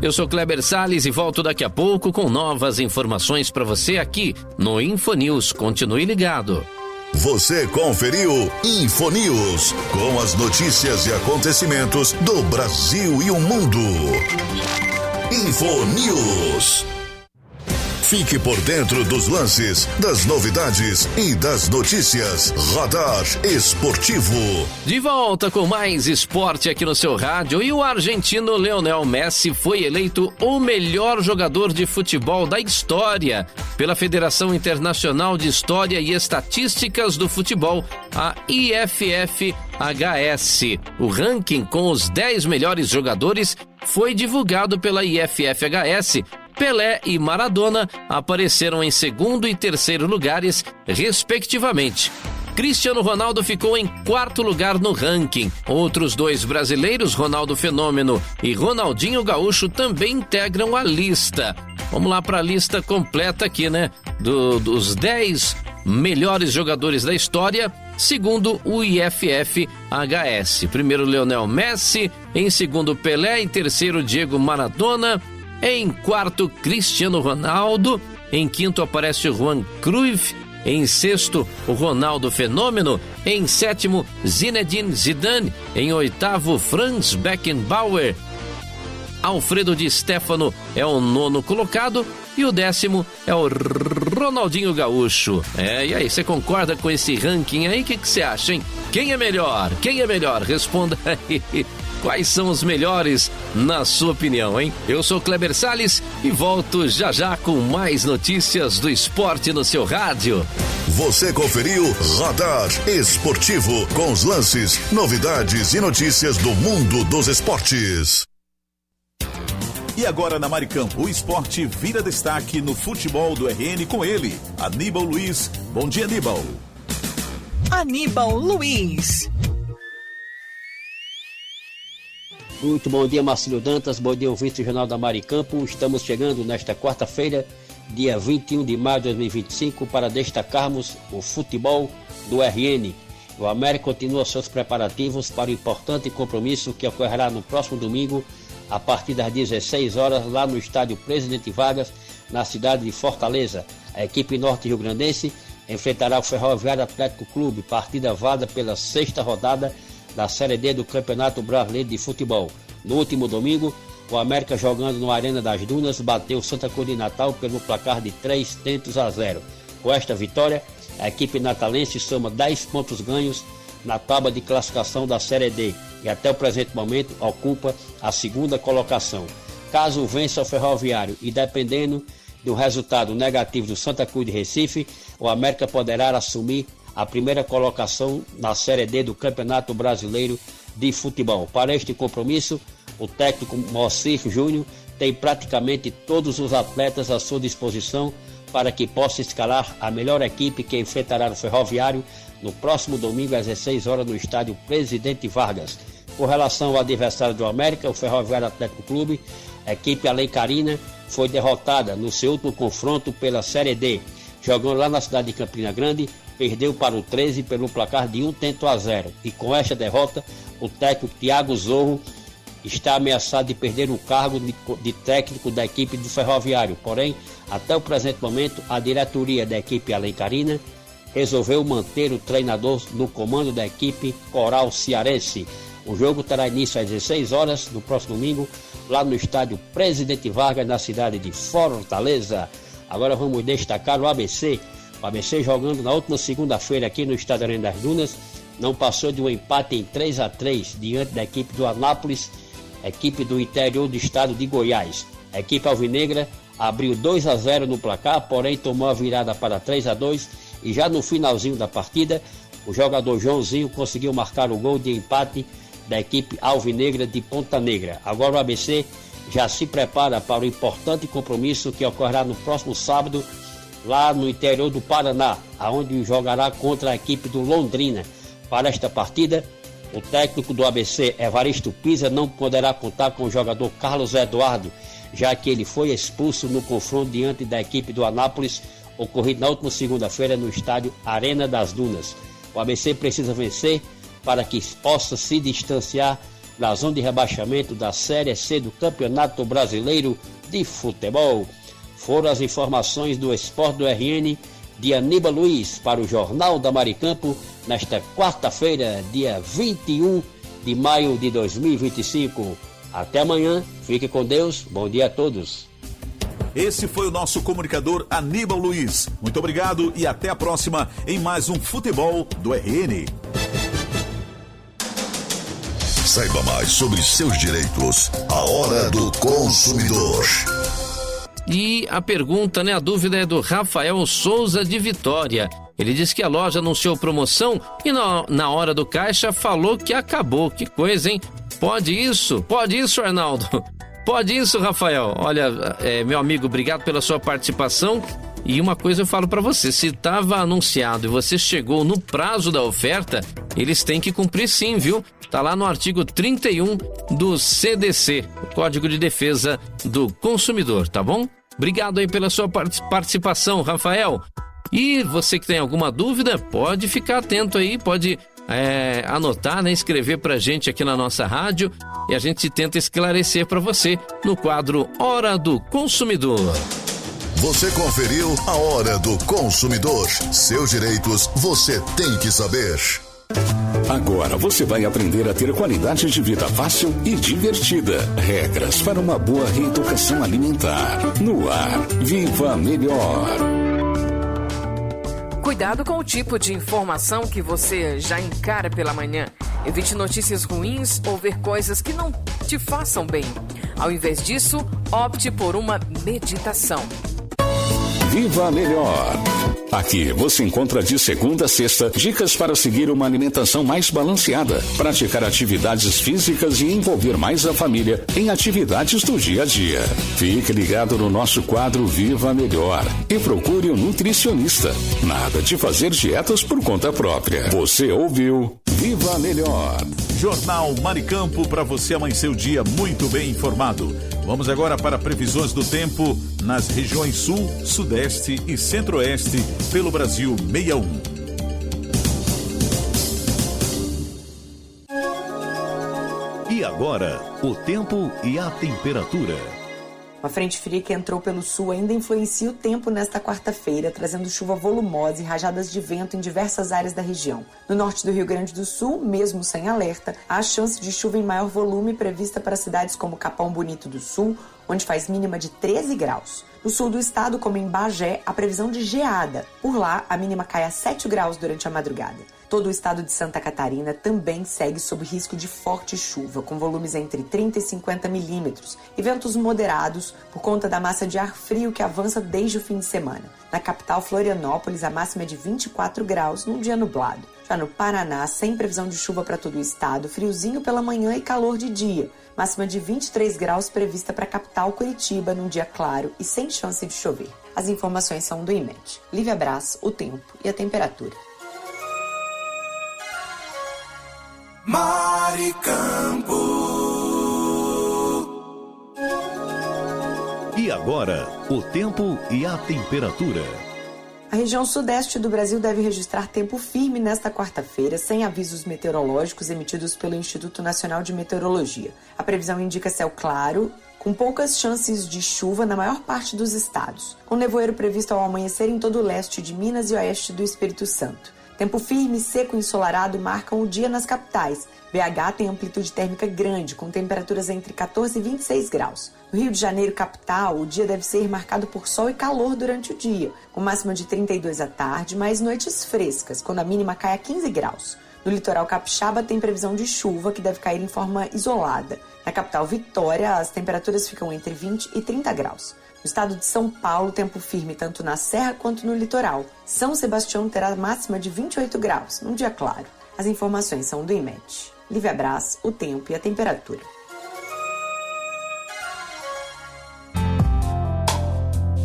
Eu sou Kleber Salles e volto daqui a pouco com novas informações para você aqui no InfoNews. Continue ligado. Você conferiu InfoNews, com as notícias e acontecimentos do Brasil e o mundo. InfoNews. Fique por dentro dos lances, das novidades e das notícias. Radar Esportivo. De volta com mais esporte aqui no seu rádio. E o argentino Lionel Messi foi eleito o melhor jogador de futebol da história pela Federação Internacional de História e Estatísticas do Futebol, a IFFHS. O ranking com os 10 melhores jogadores foi divulgado pela IFFHS. Pelé e Maradona apareceram em segundo e terceiro lugares, respectivamente. Cristiano Ronaldo ficou em quarto lugar no ranking. Outros 2 brasileiros, Ronaldo Fenômeno e Ronaldinho Gaúcho, também integram a lista. Vamos lá para a lista completa aqui, né? Dos 10 melhores jogadores da história, segundo o IFFHS. Primeiro, Lionel Messi. Em segundo, Pelé. Em terceiro, Diego Maradona. Em quarto, Cristiano Ronaldo. Em quinto, aparece o Juan Cruyff. Em sexto, o Ronaldo Fenômeno. Em sétimo, Zinedine Zidane. Em oitavo, Franz Beckenbauer. Alfredo Di Stéfano é o 9º colocado. E o 10º é o Ronaldinho Gaúcho. E aí, você concorda com esse ranking aí? O que você acha, hein? Quem é melhor? Quem é melhor? Responda aí. Quais são os melhores, na sua opinião, hein? Eu sou Kleber Salles e volto já já com mais notícias do esporte no seu rádio. Você conferiu Radar Esportivo com os lances, novidades e notícias do mundo dos esportes. E agora na Maricampo, o esporte vira destaque no futebol do RN com ele, Aníbal Luiz. Bom dia, Aníbal. Aníbal Luiz. Muito bom dia, Marcílio Dantas, bom dia, ouvinte do Jornal da Maricampo. Estamos chegando nesta quarta-feira, dia 21 de maio de 2025, para destacarmos o futebol do RN. O América continua seus preparativos para o importante compromisso que ocorrerá no próximo domingo, a partir das 16 horas, lá no estádio Presidente Vargas, na cidade de Fortaleza. A equipe norte-riograndense enfrentará o Ferroviário Atlético Clube, partida válida pela 6ª rodada da Série D do Campeonato Brasileiro de Futebol. No último domingo, o América, jogando no Arena das Dunas, bateu Santa Cruz de Natal pelo placar de 3-0. Com esta vitória, a equipe natalense soma 10 pontos ganhos na tábua de classificação da Série D e até o presente momento ocupa a 2ª colocação. Caso vença o Ferroviário e dependendo do resultado negativo do Santa Cruz de Recife, o América poderá assumir a 1ª colocação na Série D do Campeonato Brasileiro de Futebol. Para este compromisso, o técnico Moacir Júnior tem praticamente todos os atletas à sua disposição para que possa escalar a melhor equipe que enfrentará o Ferroviário no próximo domingo às 16 horas no estádio Presidente Vargas. Com relação ao adversário do América, o Ferroviário Atlético Clube, a equipe alencarina foi derrotada no seu último confronto pela Série D. Jogando lá na cidade de Campina Grande, perdeu para o 13 pelo placar de 1-0. E com esta derrota, o técnico Thiago Zorro está ameaçado de perder o cargo de técnico da equipe do Ferroviário. Porém, até o presente momento, a diretoria da equipe alencarina resolveu manter o treinador no comando da equipe Coral Cearense. O jogo terá início às 16 horas do próximo domingo, lá no estádio Presidente Vargas, na cidade de Fortaleza. Agora vamos destacar o ABC. O ABC, jogando na última segunda-feira aqui no estádio Arena das Dunas, não passou de um empate em 3-3 diante da equipe do Anápolis, equipe do interior do estado de Goiás. A equipe alvinegra abriu 2-0 no placar, porém tomou a virada para 3-2 e já no finalzinho da partida, o jogador Joãozinho conseguiu marcar o gol de empate da equipe alvinegra de Ponta Negra. Agora o ABC já se prepara para o importante compromisso que ocorrerá no próximo sábado, lá no interior do Paraná, aonde jogará contra a equipe do Londrina. Para esta partida, o técnico do ABC, Evaristo Pisa, não poderá contar com o jogador Carlos Eduardo, já que ele foi expulso no confronto diante da equipe do Anápolis, ocorrido na última segunda-feira no estádio Arena das Dunas. O ABC precisa vencer para que possa se distanciar da zona de rebaixamento da Série C do Campeonato Brasileiro de Futebol. Foram as informações do Esporte do RN de Aníbal Luiz para o Jornal da Maricampo nesta quarta-feira, dia 21 de maio de 2025. Até amanhã, fique com Deus, bom dia a todos. Esse foi o nosso comunicador Aníbal Luiz. Muito obrigado e até a próxima em mais um Futebol do RN. Saiba mais sobre seus direitos. A Hora do Consumidor. E a pergunta, a dúvida é do Rafael Souza de Vitória. Ele disse que a loja anunciou promoção e na hora do caixa falou que acabou. Que coisa, hein? Pode isso, Arnaldo? Pode isso, Rafael? Olha, meu amigo, obrigado pela sua participação. E uma coisa eu falo para você, se estava anunciado e você chegou no prazo da oferta, eles têm que cumprir sim, viu? Tá lá no artigo 31 do CDC, o Código de Defesa do Consumidor, tá bom? Obrigado aí pela sua participação, Rafael. E você que tem alguma dúvida, pode ficar atento aí, pode anotar, escrever pra gente aqui na nossa rádio e a gente tenta esclarecer para você no quadro Hora do Consumidor. Você conferiu a Hora do Consumidor. Seus direitos você tem que saber. Agora você vai aprender a ter qualidade de vida fácil e divertida. Regras para uma boa reeducação alimentar. No ar, Viva Melhor. Cuidado com o tipo de informação que você já encara pela manhã. Evite notícias ruins ou ver coisas que não te façam bem. Ao invés disso, opte por uma meditação. Viva Melhor. Aqui você encontra de segunda a sexta dicas para seguir uma alimentação mais balanceada, praticar atividades físicas e envolver mais a família em atividades do dia a dia. Fique ligado no nosso quadro Viva Melhor e procure um nutricionista. Nada de fazer dietas por conta própria. Você ouviu Viva Melhor. Jornal Maricampo, para você amanhecer o dia muito bem informado. Vamos agora para previsões do tempo nas regiões Sul, Sudeste e Centro-Oeste pelo Brasil 61. E agora, o tempo e a temperatura. Uma frente fria que entrou pelo sul ainda influencia o tempo nesta quarta-feira, trazendo chuva volumosa e rajadas de vento em diversas áreas da região. No norte do Rio Grande do Sul, mesmo sem alerta, há chance de chuva em maior volume prevista para cidades como Capão Bonito do Sul, onde faz mínima de 13 graus. No sul do estado, como em Bagé, há previsão de geada. Por lá, a mínima cai a 7 graus durante a madrugada. Todo o estado de Santa Catarina também segue sob risco de forte chuva, com volumes entre 30 e 50 milímetros e ventos moderados por conta da massa de ar frio que avança desde o fim de semana. Na capital, Florianópolis, a máxima é de 24 graus num dia nublado. Já no Paraná, sem previsão de chuva para todo o estado, friozinho pela manhã e calor de dia. Máxima de 23 graus prevista para a capital Curitiba num dia claro e sem chance de chover. As informações são do IMET. Lívia Brás, o tempo e a temperatura. Maricampo. E agora, o tempo e a temperatura. A região sudeste do Brasil deve registrar tempo firme nesta quarta-feira, sem avisos meteorológicos emitidos pelo Instituto Nacional de Meteorologia. A previsão indica céu claro, com poucas chances de chuva na maior parte dos estados, com nevoeiro previsto ao amanhecer em todo o leste de Minas e oeste do Espírito Santo. Tempo firme, seco e ensolarado marcam o dia nas capitais. BH tem amplitude térmica grande, com temperaturas entre 14 e 26 graus. No Rio de Janeiro, capital, o dia deve ser marcado por sol e calor durante o dia, com máxima de 32 à tarde, mas noites frescas, quando a mínima cai a 15 graus. No litoral capixaba tem previsão de chuva, que deve cair em forma isolada. Na capital Vitória, as temperaturas ficam entre 20 e 30 graus. No estado de São Paulo, tempo firme tanto na serra quanto no litoral. São Sebastião terá máxima de 28 graus, num dia claro. As informações são do IMET. Lívia Brás, o tempo e a temperatura.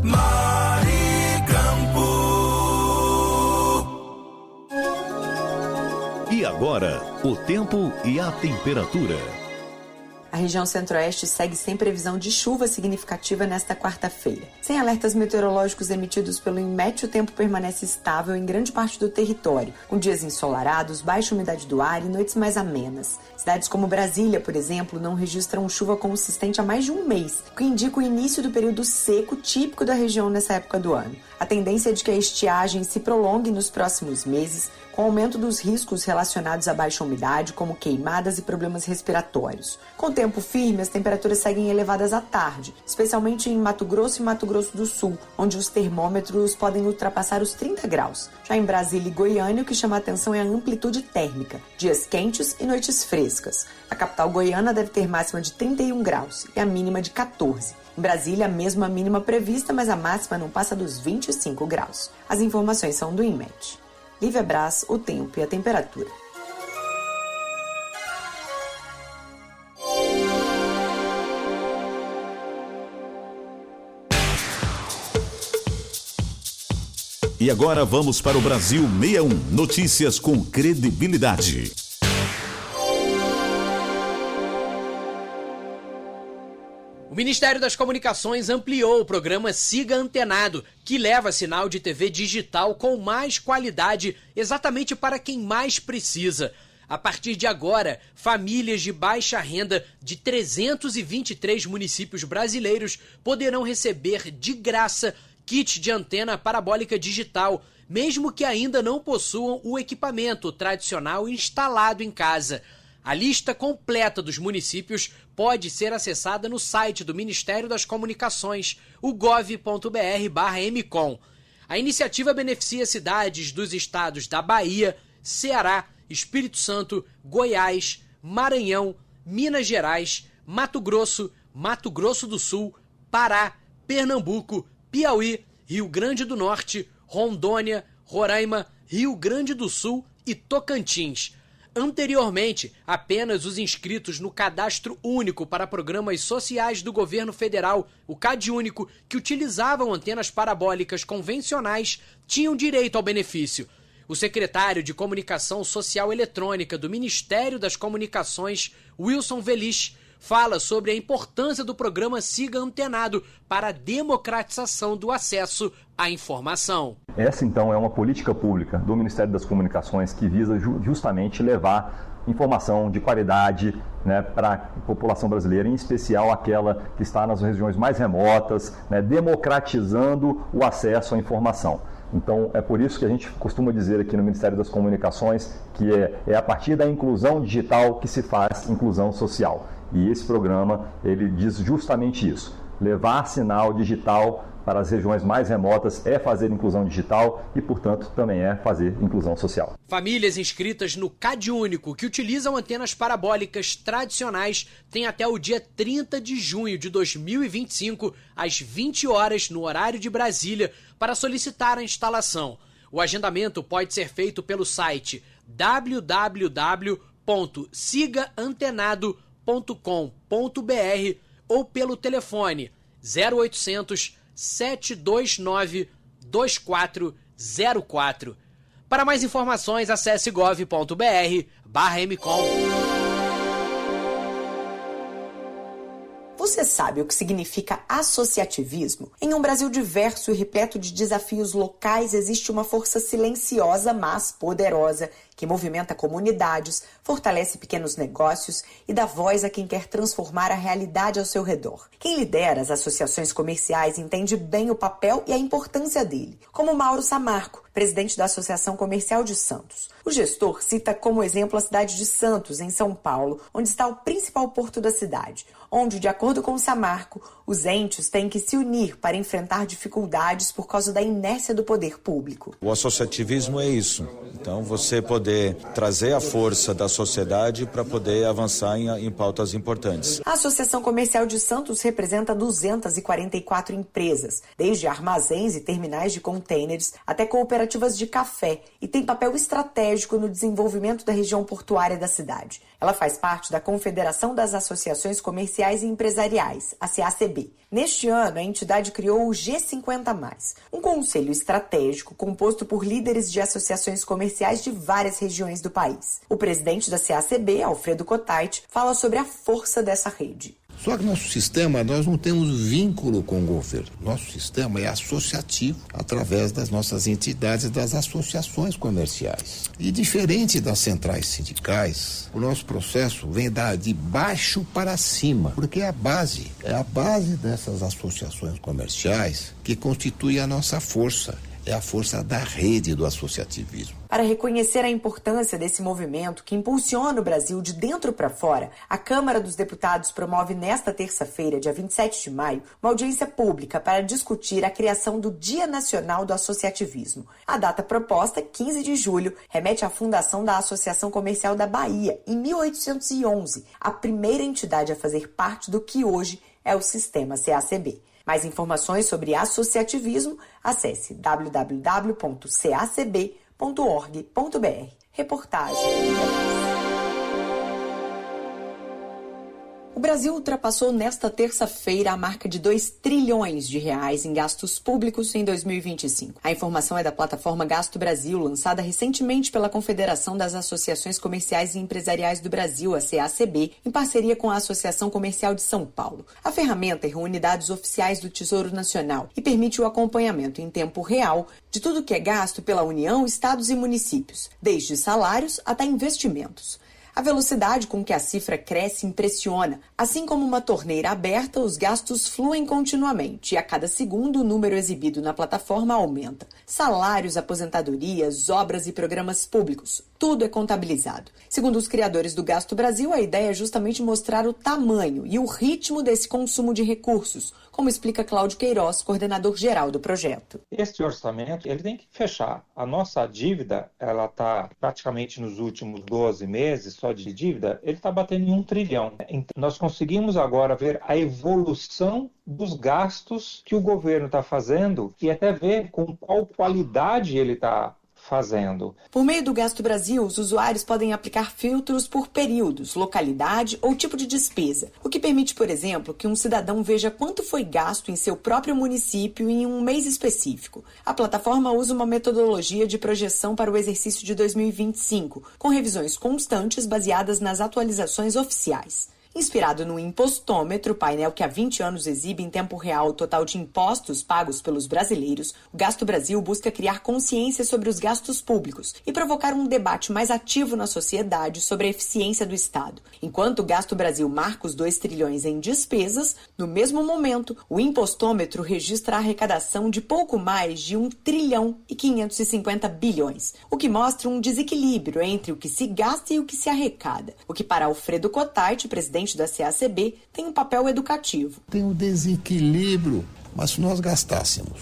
Maricampo. E agora, o tempo e a temperatura. A região centro-oeste segue sem previsão de chuva significativa nesta quarta-feira. Sem alertas meteorológicos emitidos pelo INMET, o tempo permanece estável em grande parte do território, com dias ensolarados, baixa umidade do ar e noites mais amenas. Cidades como Brasília, por exemplo, não registram chuva consistente há mais de um mês, o que indica o início do período seco típico da região nessa época do ano. A tendência é de que a estiagem se prolongue nos próximos meses, com aumento dos riscos relacionados à baixa umidade, como queimadas e problemas respiratórios. Com tempo firme, as temperaturas seguem elevadas à tarde, especialmente em Mato Grosso e Mato Grosso do Sul, onde os termômetros podem ultrapassar os 30 graus. Já em Brasília e Goiânia, o que chama a atenção é a amplitude térmica, dias quentes e noites frescas. A capital goiana deve ter máxima de 31 graus e a mínima de 14. Em Brasília, a mesma mínima prevista, mas a máxima não passa dos 25 graus. As informações são do INMET. Lívia Braz, o tempo e a temperatura. E agora vamos para o Brasil 61. Notícias com credibilidade. O Ministério das Comunicações ampliou o programa Siga Antenado, que leva sinal de TV digital com mais qualidade exatamente para quem mais precisa. A partir de agora, famílias de baixa renda de 323 municípios brasileiros poderão receber de graça kit de antena parabólica digital, mesmo que ainda não possuam o equipamento tradicional instalado em casa. A lista completa dos municípios pode ser acessada no site do Ministério das Comunicações, o gov.br/mcom. A iniciativa beneficia cidades dos estados da Bahia, Ceará, Espírito Santo, Goiás, Maranhão, Minas Gerais, Mato Grosso do Sul, Pará, Pernambuco, Piauí, Rio Grande do Norte, Rondônia, Roraima, Rio Grande do Sul e Tocantins. Anteriormente, apenas os inscritos no Cadastro Único para Programas Sociais do Governo Federal, o CadÚnico, que utilizavam antenas parabólicas convencionais, tinham direito ao benefício. O secretário de Comunicação Social Eletrônica do Ministério das Comunicações, Wilson Velich, fala sobre a importância do programa Siga Antenado para a democratização do acesso à informação. Essa, então, é uma política pública do Ministério das Comunicações que visa justamente levar informação de qualidade, né, para a população brasileira, em especial aquela que está nas regiões mais remotas, né, democratizando o acesso à informação. Então, é por isso que a gente costuma dizer aqui no Ministério das Comunicações que é a partir da inclusão digital que se faz inclusão social. E esse programa, ele diz justamente isso. Levar sinal digital para as regiões mais remotas é fazer inclusão digital e, portanto, também é fazer inclusão social. Famílias inscritas no CadÚnico que utilizam antenas parabólicas tradicionais têm até o dia 30 de junho de 2025, às 20 horas, no horário de Brasília, para solicitar a instalação. O agendamento pode ser feito pelo site www.sigaantenado.com.br ou pelo telefone 0800 729 2404. Para mais informações, acesse gov.br/mcom. Você sabe o que significa associativismo? Em um Brasil diverso e repleto de desafios locais, existe uma força silenciosa, mas poderosa, que movimenta comunidades, fortalece pequenos negócios e dá voz a quem quer transformar a realidade ao seu redor. Quem lidera as associações comerciais entende bem o papel e a importância dele, como Mauro Samarco, presidente da Associação Comercial de Santos. O gestor cita como exemplo a cidade de Santos, em São Paulo, onde está o principal porto da cidade, onde, de acordo com Samarco, os entes têm que se unir para enfrentar dificuldades por causa da inércia do poder público. O associativismo é isso. Então, você poder trazer a força da sociedade para poder avançar em pautas importantes. A Associação Comercial de Santos representa 244 empresas, desde armazéns e terminais de contêineres até cooperativas de café, e tem papel estratégico no desenvolvimento da região portuária da cidade. Ela faz parte da Confederação das Associações Comerciais e Empresariais, a CACB. Neste ano, a entidade criou o G50+, um conselho estratégico composto por líderes de associações comerciais de várias regiões do país. O presidente da CACB, Alfredo Cotait, fala sobre a força dessa rede. Só que nosso sistema, nós não temos vínculo com o governo. Nosso sistema é associativo, através das nossas entidades, das associações comerciais. E diferente das centrais sindicais, o nosso processo vem de baixo para cima, porque é a base dessas associações comerciais que constitui a nossa força. É a força da rede do associativismo. Para reconhecer a importância desse movimento que impulsiona o Brasil de dentro para fora, a Câmara dos Deputados promove nesta terça-feira, dia 27 de maio, uma audiência pública para discutir a criação do Dia Nacional do Associativismo. A data proposta, 15 de julho, remete à fundação da Associação Comercial da Bahia, em 1811, a primeira entidade a fazer parte do que hoje é o sistema CACB. Mais informações sobre associativismo, acesse www.cacb.org.br. Reportagem. O Brasil ultrapassou nesta terça-feira a marca de 2 trilhões de reais em gastos públicos em 2025. A informação é da plataforma Gasto Brasil, lançada recentemente pela Confederação das Associações Comerciais e Empresariais do Brasil, a CACB, em parceria com a Associação Comercial de São Paulo. A ferramenta reúne dados oficiais do Tesouro Nacional e permite o acompanhamento em tempo real de tudo que é gasto pela União, estados e municípios, desde salários até investimentos. A velocidade com que a cifra cresce impressiona. Assim como uma torneira aberta, os gastos fluem continuamente e a cada segundo o número exibido na plataforma aumenta. Salários, aposentadorias, obras e programas públicos, tudo é contabilizado. Segundo os criadores do Gasto Brasil, a ideia é justamente mostrar o tamanho e o ritmo desse consumo de recursos, como explica Cláudio Queiroz, coordenador geral do projeto. Este orçamento ele tem que fechar. A nossa dívida, ela está praticamente nos últimos 12 meses, só de dívida, ele está batendo em 1 trilhão. Então, nós conseguimos agora ver a evolução dos gastos que o governo está fazendo e até ver com qual qualidade ele está fazendo. Por meio do Gasto Brasil, os usuários podem aplicar filtros por períodos, localidade ou tipo de despesa, o que permite, por exemplo, que um cidadão veja quanto foi gasto em seu próprio município em um mês específico. A plataforma usa uma metodologia de projeção para o exercício de 2025, com revisões constantes baseadas nas atualizações oficiais. Inspirado no Impostômetro, painel que há 20 anos exibe em tempo real o total de impostos pagos pelos brasileiros, o Gasto Brasil busca criar consciência sobre os gastos públicos e provocar um debate mais ativo na sociedade sobre a eficiência do Estado. Enquanto o Gasto Brasil marca os 2 trilhões em despesas, no mesmo momento, o Impostômetro registra a arrecadação de pouco mais de 1 trilhão e 550 bilhões, o que mostra um desequilíbrio entre o que se gasta e o que se arrecada, o que para Alfredo Cotarte, presidente da CACB, tem um papel educativo. Tem um desequilíbrio, mas se nós gastássemos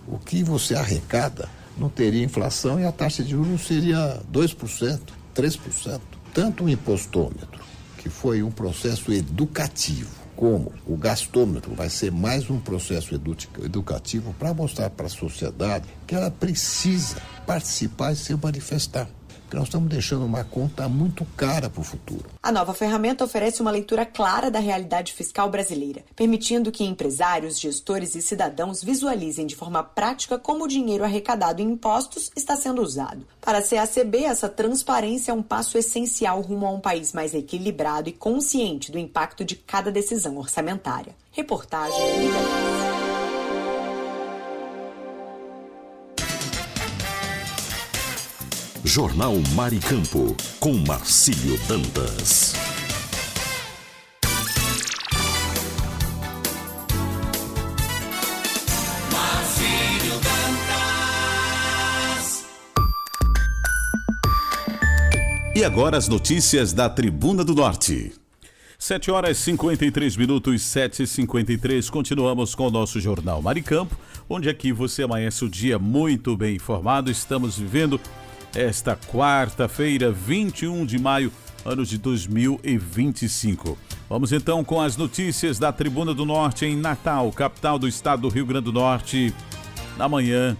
o que você arrecada, não teria inflação e a taxa de juros seria 2%, 3%. Tanto o impostômetro, que foi um processo educativo, como o gastômetro vai ser mais um processo educativo para mostrar para a sociedade que ela precisa participar e se manifestar. Porque nós estamos deixando uma conta muito cara para o futuro. A nova ferramenta oferece uma leitura clara da realidade fiscal brasileira, permitindo que empresários, gestores e cidadãos visualizem de forma prática como o dinheiro arrecadado em impostos está sendo usado. Para a CACB, essa transparência é um passo essencial rumo a um país mais equilibrado e consciente do impacto de cada decisão orçamentária. Reportagem Liga. Jornal Maricampo, com Marcílio Dantas. Marcílio Dantas. E agora as notícias da Tribuna do Norte. 7h53, 7h53. Continuamos com o nosso Jornal Maricampo, onde aqui você amanhece o dia muito bem informado. Estamos vivendo esta quarta-feira, 21 de maio, ano de 2025. Vamos então com as notícias da Tribuna do Norte em Natal, capital do estado do Rio Grande do Norte, na manhã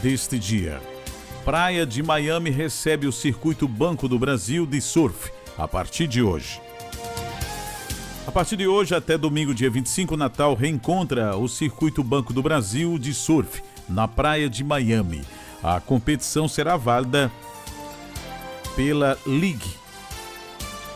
deste dia. Praia de Miami recebe o Circuito Banco do Brasil de surf a partir de hoje. A partir de hoje até domingo, dia 25, Natal reencontra o Circuito Banco do Brasil de surf na Praia de Miami. A competição será válida pela League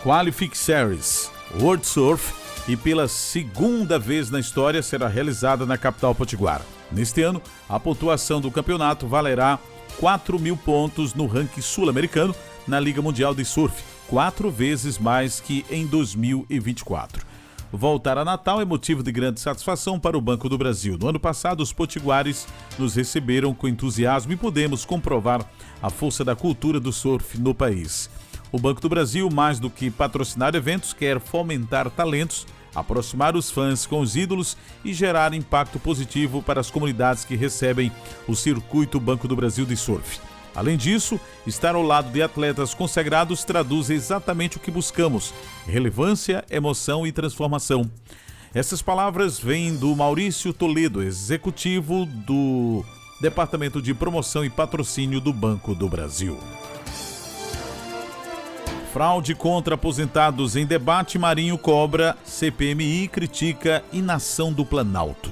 Qualific Series, World Surf e pela segunda vez na história será realizada na capital potiguara. Neste ano, a pontuação do campeonato valerá 4.000 pontos no ranking sul-americano na Liga Mundial de Surf, 4 vezes mais que em 2024. Voltar a Natal é motivo de grande satisfação para o Banco do Brasil. No ano passado, os potiguares nos receberam com entusiasmo e podemos comprovar a força da cultura do surf no país. O Banco do Brasil, mais do que patrocinar eventos, quer fomentar talentos, aproximar os fãs com os ídolos e gerar impacto positivo para as comunidades que recebem o Circuito Banco do Brasil de Surf. Além disso, estar ao lado de atletas consagrados traduz exatamente o que buscamos: relevância, emoção e transformação. Essas palavras vêm do Maurício Toledo, executivo do Departamento de Promoção e Patrocínio do Banco do Brasil. Fraude contra aposentados em debate, Marinho cobra, CPMI critica inação do Planalto.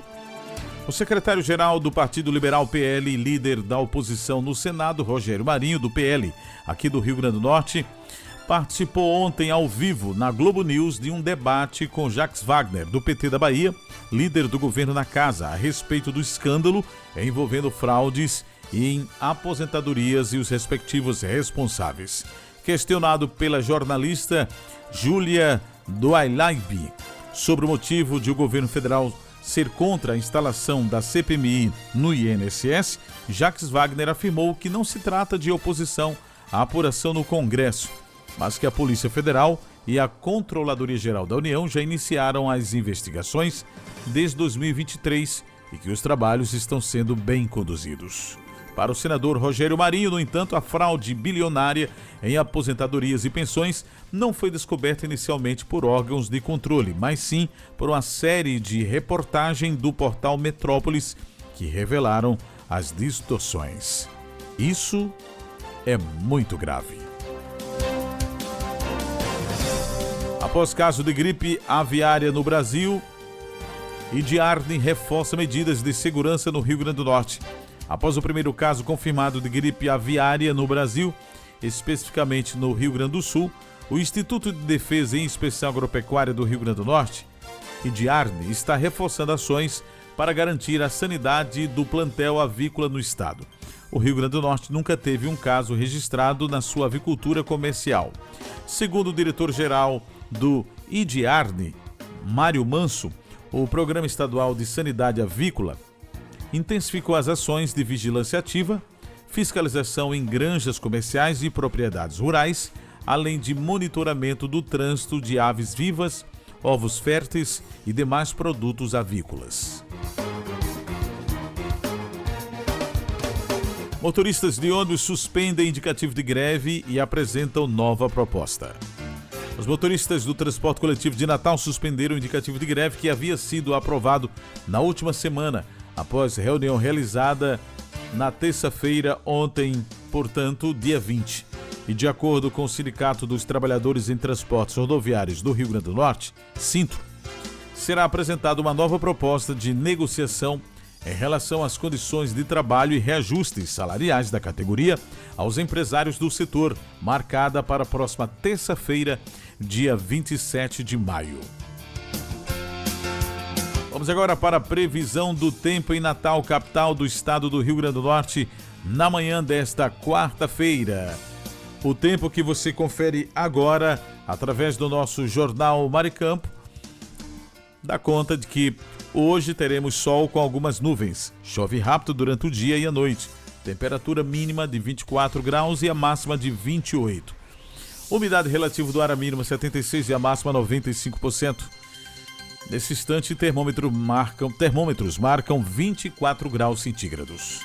O secretário-geral do Partido Liberal PL e líder da oposição no Senado, Rogério Marinho, do PL, aqui do Rio Grande do Norte, participou ontem ao vivo na Globo News de um debate com Jacques Wagner, do PT da Bahia, líder do governo na casa, a respeito do escândalo envolvendo fraudes em aposentadorias e os respectivos responsáveis. Questionado pela jornalista Júlia Doailaib sobre o motivo de o governo federal ser contra a instalação da CPMI no INSS, Jacques Wagner afirmou que não se trata de oposição à apuração no Congresso, mas que a Polícia Federal e a Controladoria Geral da União já iniciaram as investigações desde 2023 e que os trabalhos estão sendo bem conduzidos. Para o senador Rogério Marinho, no entanto, a fraude bilionária em aposentadorias e pensões não foi descoberta inicialmente por órgãos de controle, mas sim por uma série de reportagens do portal Metrópolis que revelaram as distorções. Isso é muito grave. Após caso de gripe aviária no Brasil, Idiarne reforça medidas de segurança no Rio Grande do Norte. Após o primeiro caso confirmado de gripe aviária no Brasil, especificamente no Rio Grande do Sul, o Instituto de Defesa e Inspeção Agropecuária do Rio Grande do Norte, Idiarne, está reforçando ações para garantir a sanidade do plantel avícola no estado. O Rio Grande do Norte nunca teve um caso registrado na sua avicultura comercial. Segundo o diretor-geral do Idiarne, Mário Manso, o Programa Estadual de Sanidade Avícola intensificou as ações de vigilância ativa, fiscalização em granjas comerciais e propriedades rurais, além de monitoramento do trânsito de aves vivas, ovos férteis e demais produtos avícolas. Motoristas de ônibus suspendem indicativo de greve e apresentam nova proposta. Os motoristas do transporte coletivo de Natal suspenderam o indicativo de greve que havia sido aprovado na última semana, após reunião realizada na terça-feira, ontem, portanto, dia 20. E de acordo com o Sindicato dos Trabalhadores em Transportes Rodoviários do Rio Grande do Norte, Sintro, será apresentada uma nova proposta de negociação em relação às condições de trabalho e reajustes salariais da categoria aos empresários do setor, marcada para a próxima terça-feira, dia 27 de maio. Vamos agora para a previsão do tempo em Natal, capital do estado do Rio Grande do Norte, na manhã desta quarta-feira. O tempo que você confere agora, através do nosso jornal Maricampo, dá conta de que hoje teremos sol com algumas nuvens. Chove rápido durante o dia e a noite. Temperatura mínima de 24 graus e a máxima de 28. Umidade relativa do ar, a mínima 76% e a máxima 95%. Nesse instante, termômetros marcam 24 graus centígrados.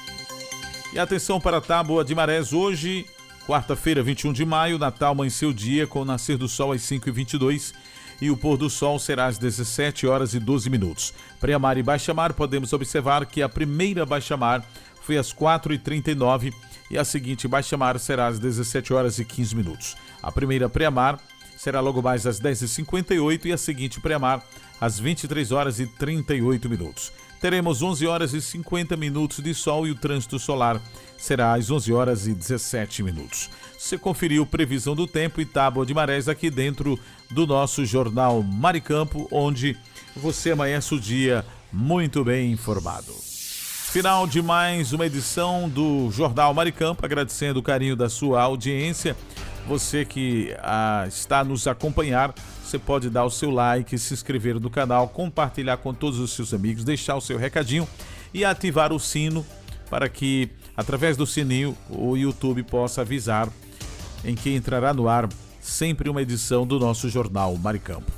E atenção para a tábua de marés hoje, quarta-feira, 21 de maio, Natal amanheceu o dia com o nascer do sol às 5h22 e o pôr do sol será às 17 horas e 12 minutos. Pré-mar e baixa-mar, podemos observar que a primeira baixa-mar foi às 4h39 e a seguinte baixa-mar será às 17 horas e 15 minutos. A primeira pré-mar será logo mais às 10h58 e a seguinte pré-mar às 23 horas e 38 minutos. teremos 11 horas e 50 minutos de sol e o trânsito solar será às 11 horas e 17 minutos. Você conferiu previsão do tempo e tábua de marés aqui dentro do nosso Jornal Maricampo, onde você amanhece o dia muito bem informado. Final de mais uma edição do Jornal Maricampo, agradecendo o carinho da sua audiência. Você que está nos acompanhar, você pode dar o seu like, se inscrever no canal, compartilhar com todos os seus amigos, deixar o seu recadinho e ativar o sino para que, através do sininho, o YouTube possa avisar em que entrará no ar sempre uma edição do nosso Jornal Maricampo.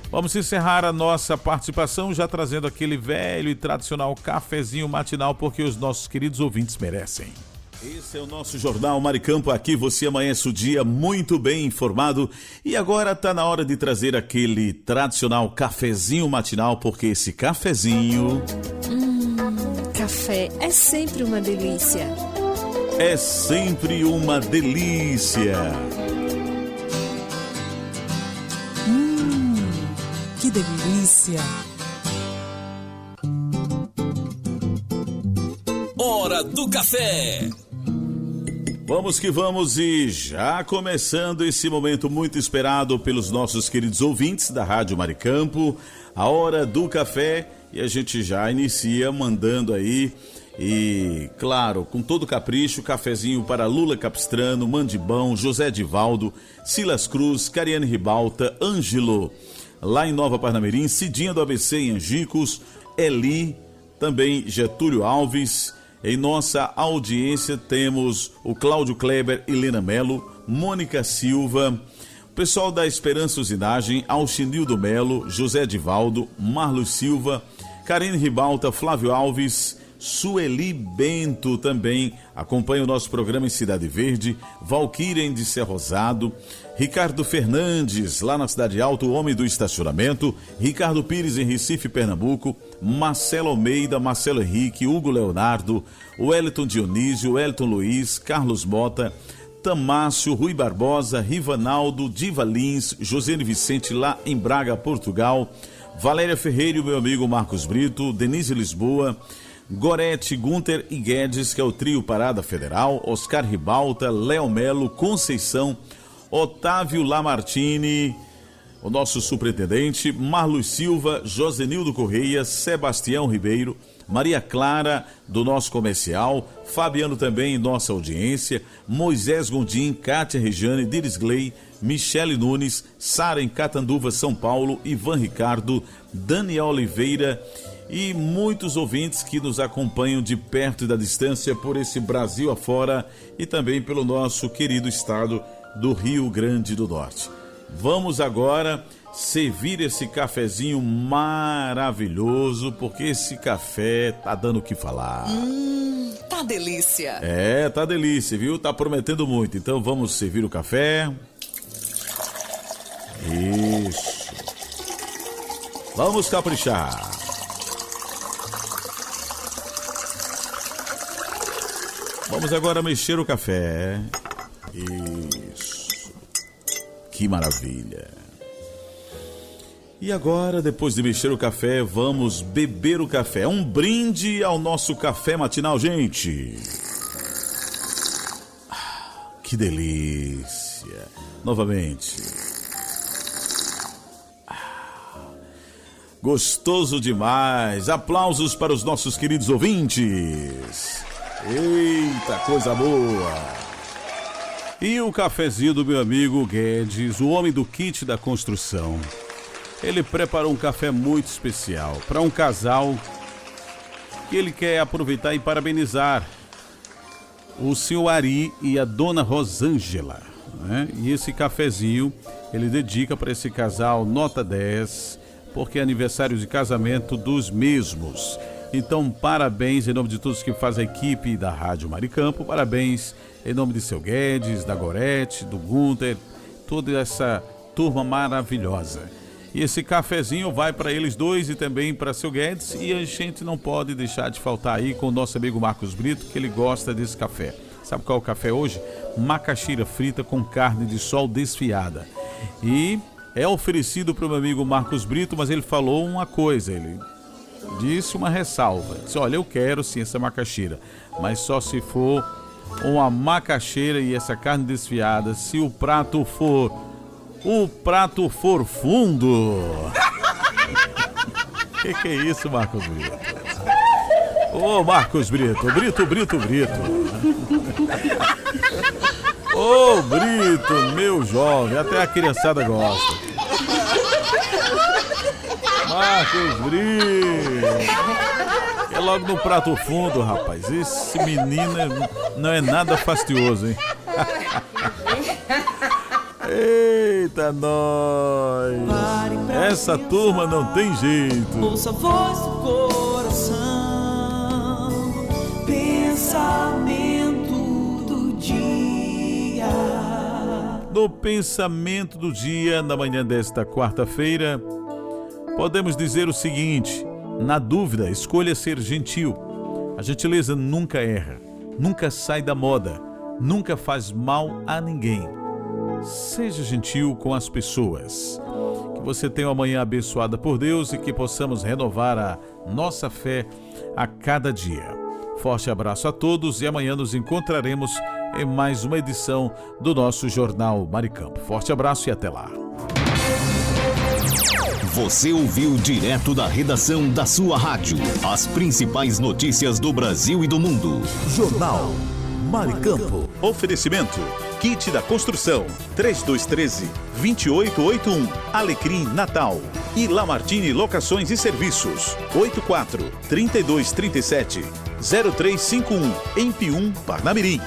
Vamos encerrar a nossa participação já trazendo aquele velho e tradicional cafezinho matinal, porque os nossos queridos ouvintes merecem. Esse é o nosso Jornal Maricampo, aqui você amanhece o dia muito bem informado e agora tá na hora de trazer aquele tradicional cafezinho matinal, porque esse cafezinho... Café é sempre uma delícia. É sempre uma delícia. Que delícia. Hora do café. Vamos que vamos e já começando esse momento muito esperado pelos nossos queridos ouvintes da Rádio Maricampo, a Hora do Café, e a gente já inicia mandando aí, e claro, com todo capricho, cafezinho para Lula Capistrano, Mandibão, José Divaldo, Silas Cruz, Cariane Ribalta, Ângelo, lá em Nova Parnamirim, Cidinha do ABC em Angicos, Eli, também Getúlio Alves. Em nossa audiência temos o Cláudio Kleber, Helena Melo, Mônica Silva, o pessoal da Esperança Usinagem, Alchinildo Melo, José Divaldo, Marlos Silva, Karine Ribalta, Flávio Alves, Sueli Bento também acompanha o nosso programa em Cidade Verde, Valquíria de Ser Rosado, Ricardo Fernandes, lá na Cidade Alta, o homem do estacionamento, Ricardo Pires em Recife, Pernambuco, Marcelo Almeida, Marcelo Henrique, Hugo Leonardo, Wellington Dionísio, Wellington Luiz, Carlos Mota, Tamácio, Rui Barbosa, Rivanaldo, Diva Lins, Josene Vicente lá em Braga, Portugal, Valéria Ferreira e o meu amigo Marcos Brito, Denise Lisboa, Gorete, Gunter e Guedes, que é o trio Parada Federal, Oscar Ribalta, Léo Melo, Conceição, Otávio Lamartine, o nosso superintendente, Marlos Silva, Josenildo Correia, Sebastião Ribeiro, Maria Clara, do nosso comercial, Fabiano também em nossa audiência, Moisés Gondim, Kátia Regiane, Diris Gley, Michele Nunes, Sara em Catanduva, São Paulo, Ivan Ricardo, Daniel Oliveira e muitos ouvintes que nos acompanham de perto e da distância por esse Brasil afora e também pelo nosso querido estado do Rio Grande do Norte. Vamos agora servir esse cafezinho maravilhoso, porque esse café tá dando o que falar. Tá delícia. É, tá delícia, viu? Tá prometendo muito. Então vamos servir o café. Isso. Vamos caprichar. Vamos agora mexer o café. Isso. Que maravilha. E agora, depois de mexer o café, vamos beber o café. Um brinde ao nosso café matinal, gente. Que delícia. Novamente. Gostoso demais. Aplausos para os nossos queridos ouvintes. Eita, coisa boa! E o cafezinho do meu amigo Guedes, o homem do kit da construção. Ele preparou um café muito especial para um casal que ele quer aproveitar e parabenizar. O senhor Ari e a dona Rosângela, né? E esse cafezinho ele dedica para esse casal nota 10, porque é aniversário de casamento dos mesmos. Então, parabéns em nome de todos que fazem a equipe da Rádio Maricampo, parabéns em nome de seu Guedes, da Gorete, do Gunter, toda essa turma maravilhosa. E esse cafezinho vai para eles dois e também para seu Guedes, e a gente não pode deixar de faltar aí com o nosso amigo Marcos Brito, que ele gosta desse café. Sabe qual é o café hoje? Macaxeira frita com carne de sol desfiada. E é oferecido para o meu amigo Marcos Brito, mas ele falou uma coisa, ele disse uma ressalva. Disse, olha, eu quero sim essa macaxeira, mas só se for uma macaxeira e essa carne desfiada, se o prato for fundo. Que é isso, Marcos Brito? Ô, Marcos Brito, Brito. Ô, Brito, meu jovem, até a criançada gosta. Marcos Brito. É logo no prato fundo, rapaz. Esse menino não é nada fastidioso, hein? Eita, nós! Essa turma não tem jeito. Ouça a voz do coração, pensamento do dia. No pensamento do dia, na manhã desta quarta-feira, podemos dizer o seguinte: na dúvida, escolha ser gentil. A gentileza nunca erra, nunca sai da moda, nunca faz mal a ninguém. Seja gentil com as pessoas. Que você tenha uma manhã abençoada por Deus e que possamos renovar a nossa fé a cada dia. Forte abraço a todos e amanhã nos encontraremos em mais uma edição do nosso Jornal Maricampo. Forte abraço e até lá. Você ouviu direto da redação da sua rádio as principais notícias do Brasil e do mundo. Jornal Maricampo. Oferecimento: Kit da Construção 3213-2881. Alecrim Natal. E Lamartine Locações e Serviços 84-3237-0351 em Pium, Parnamirim.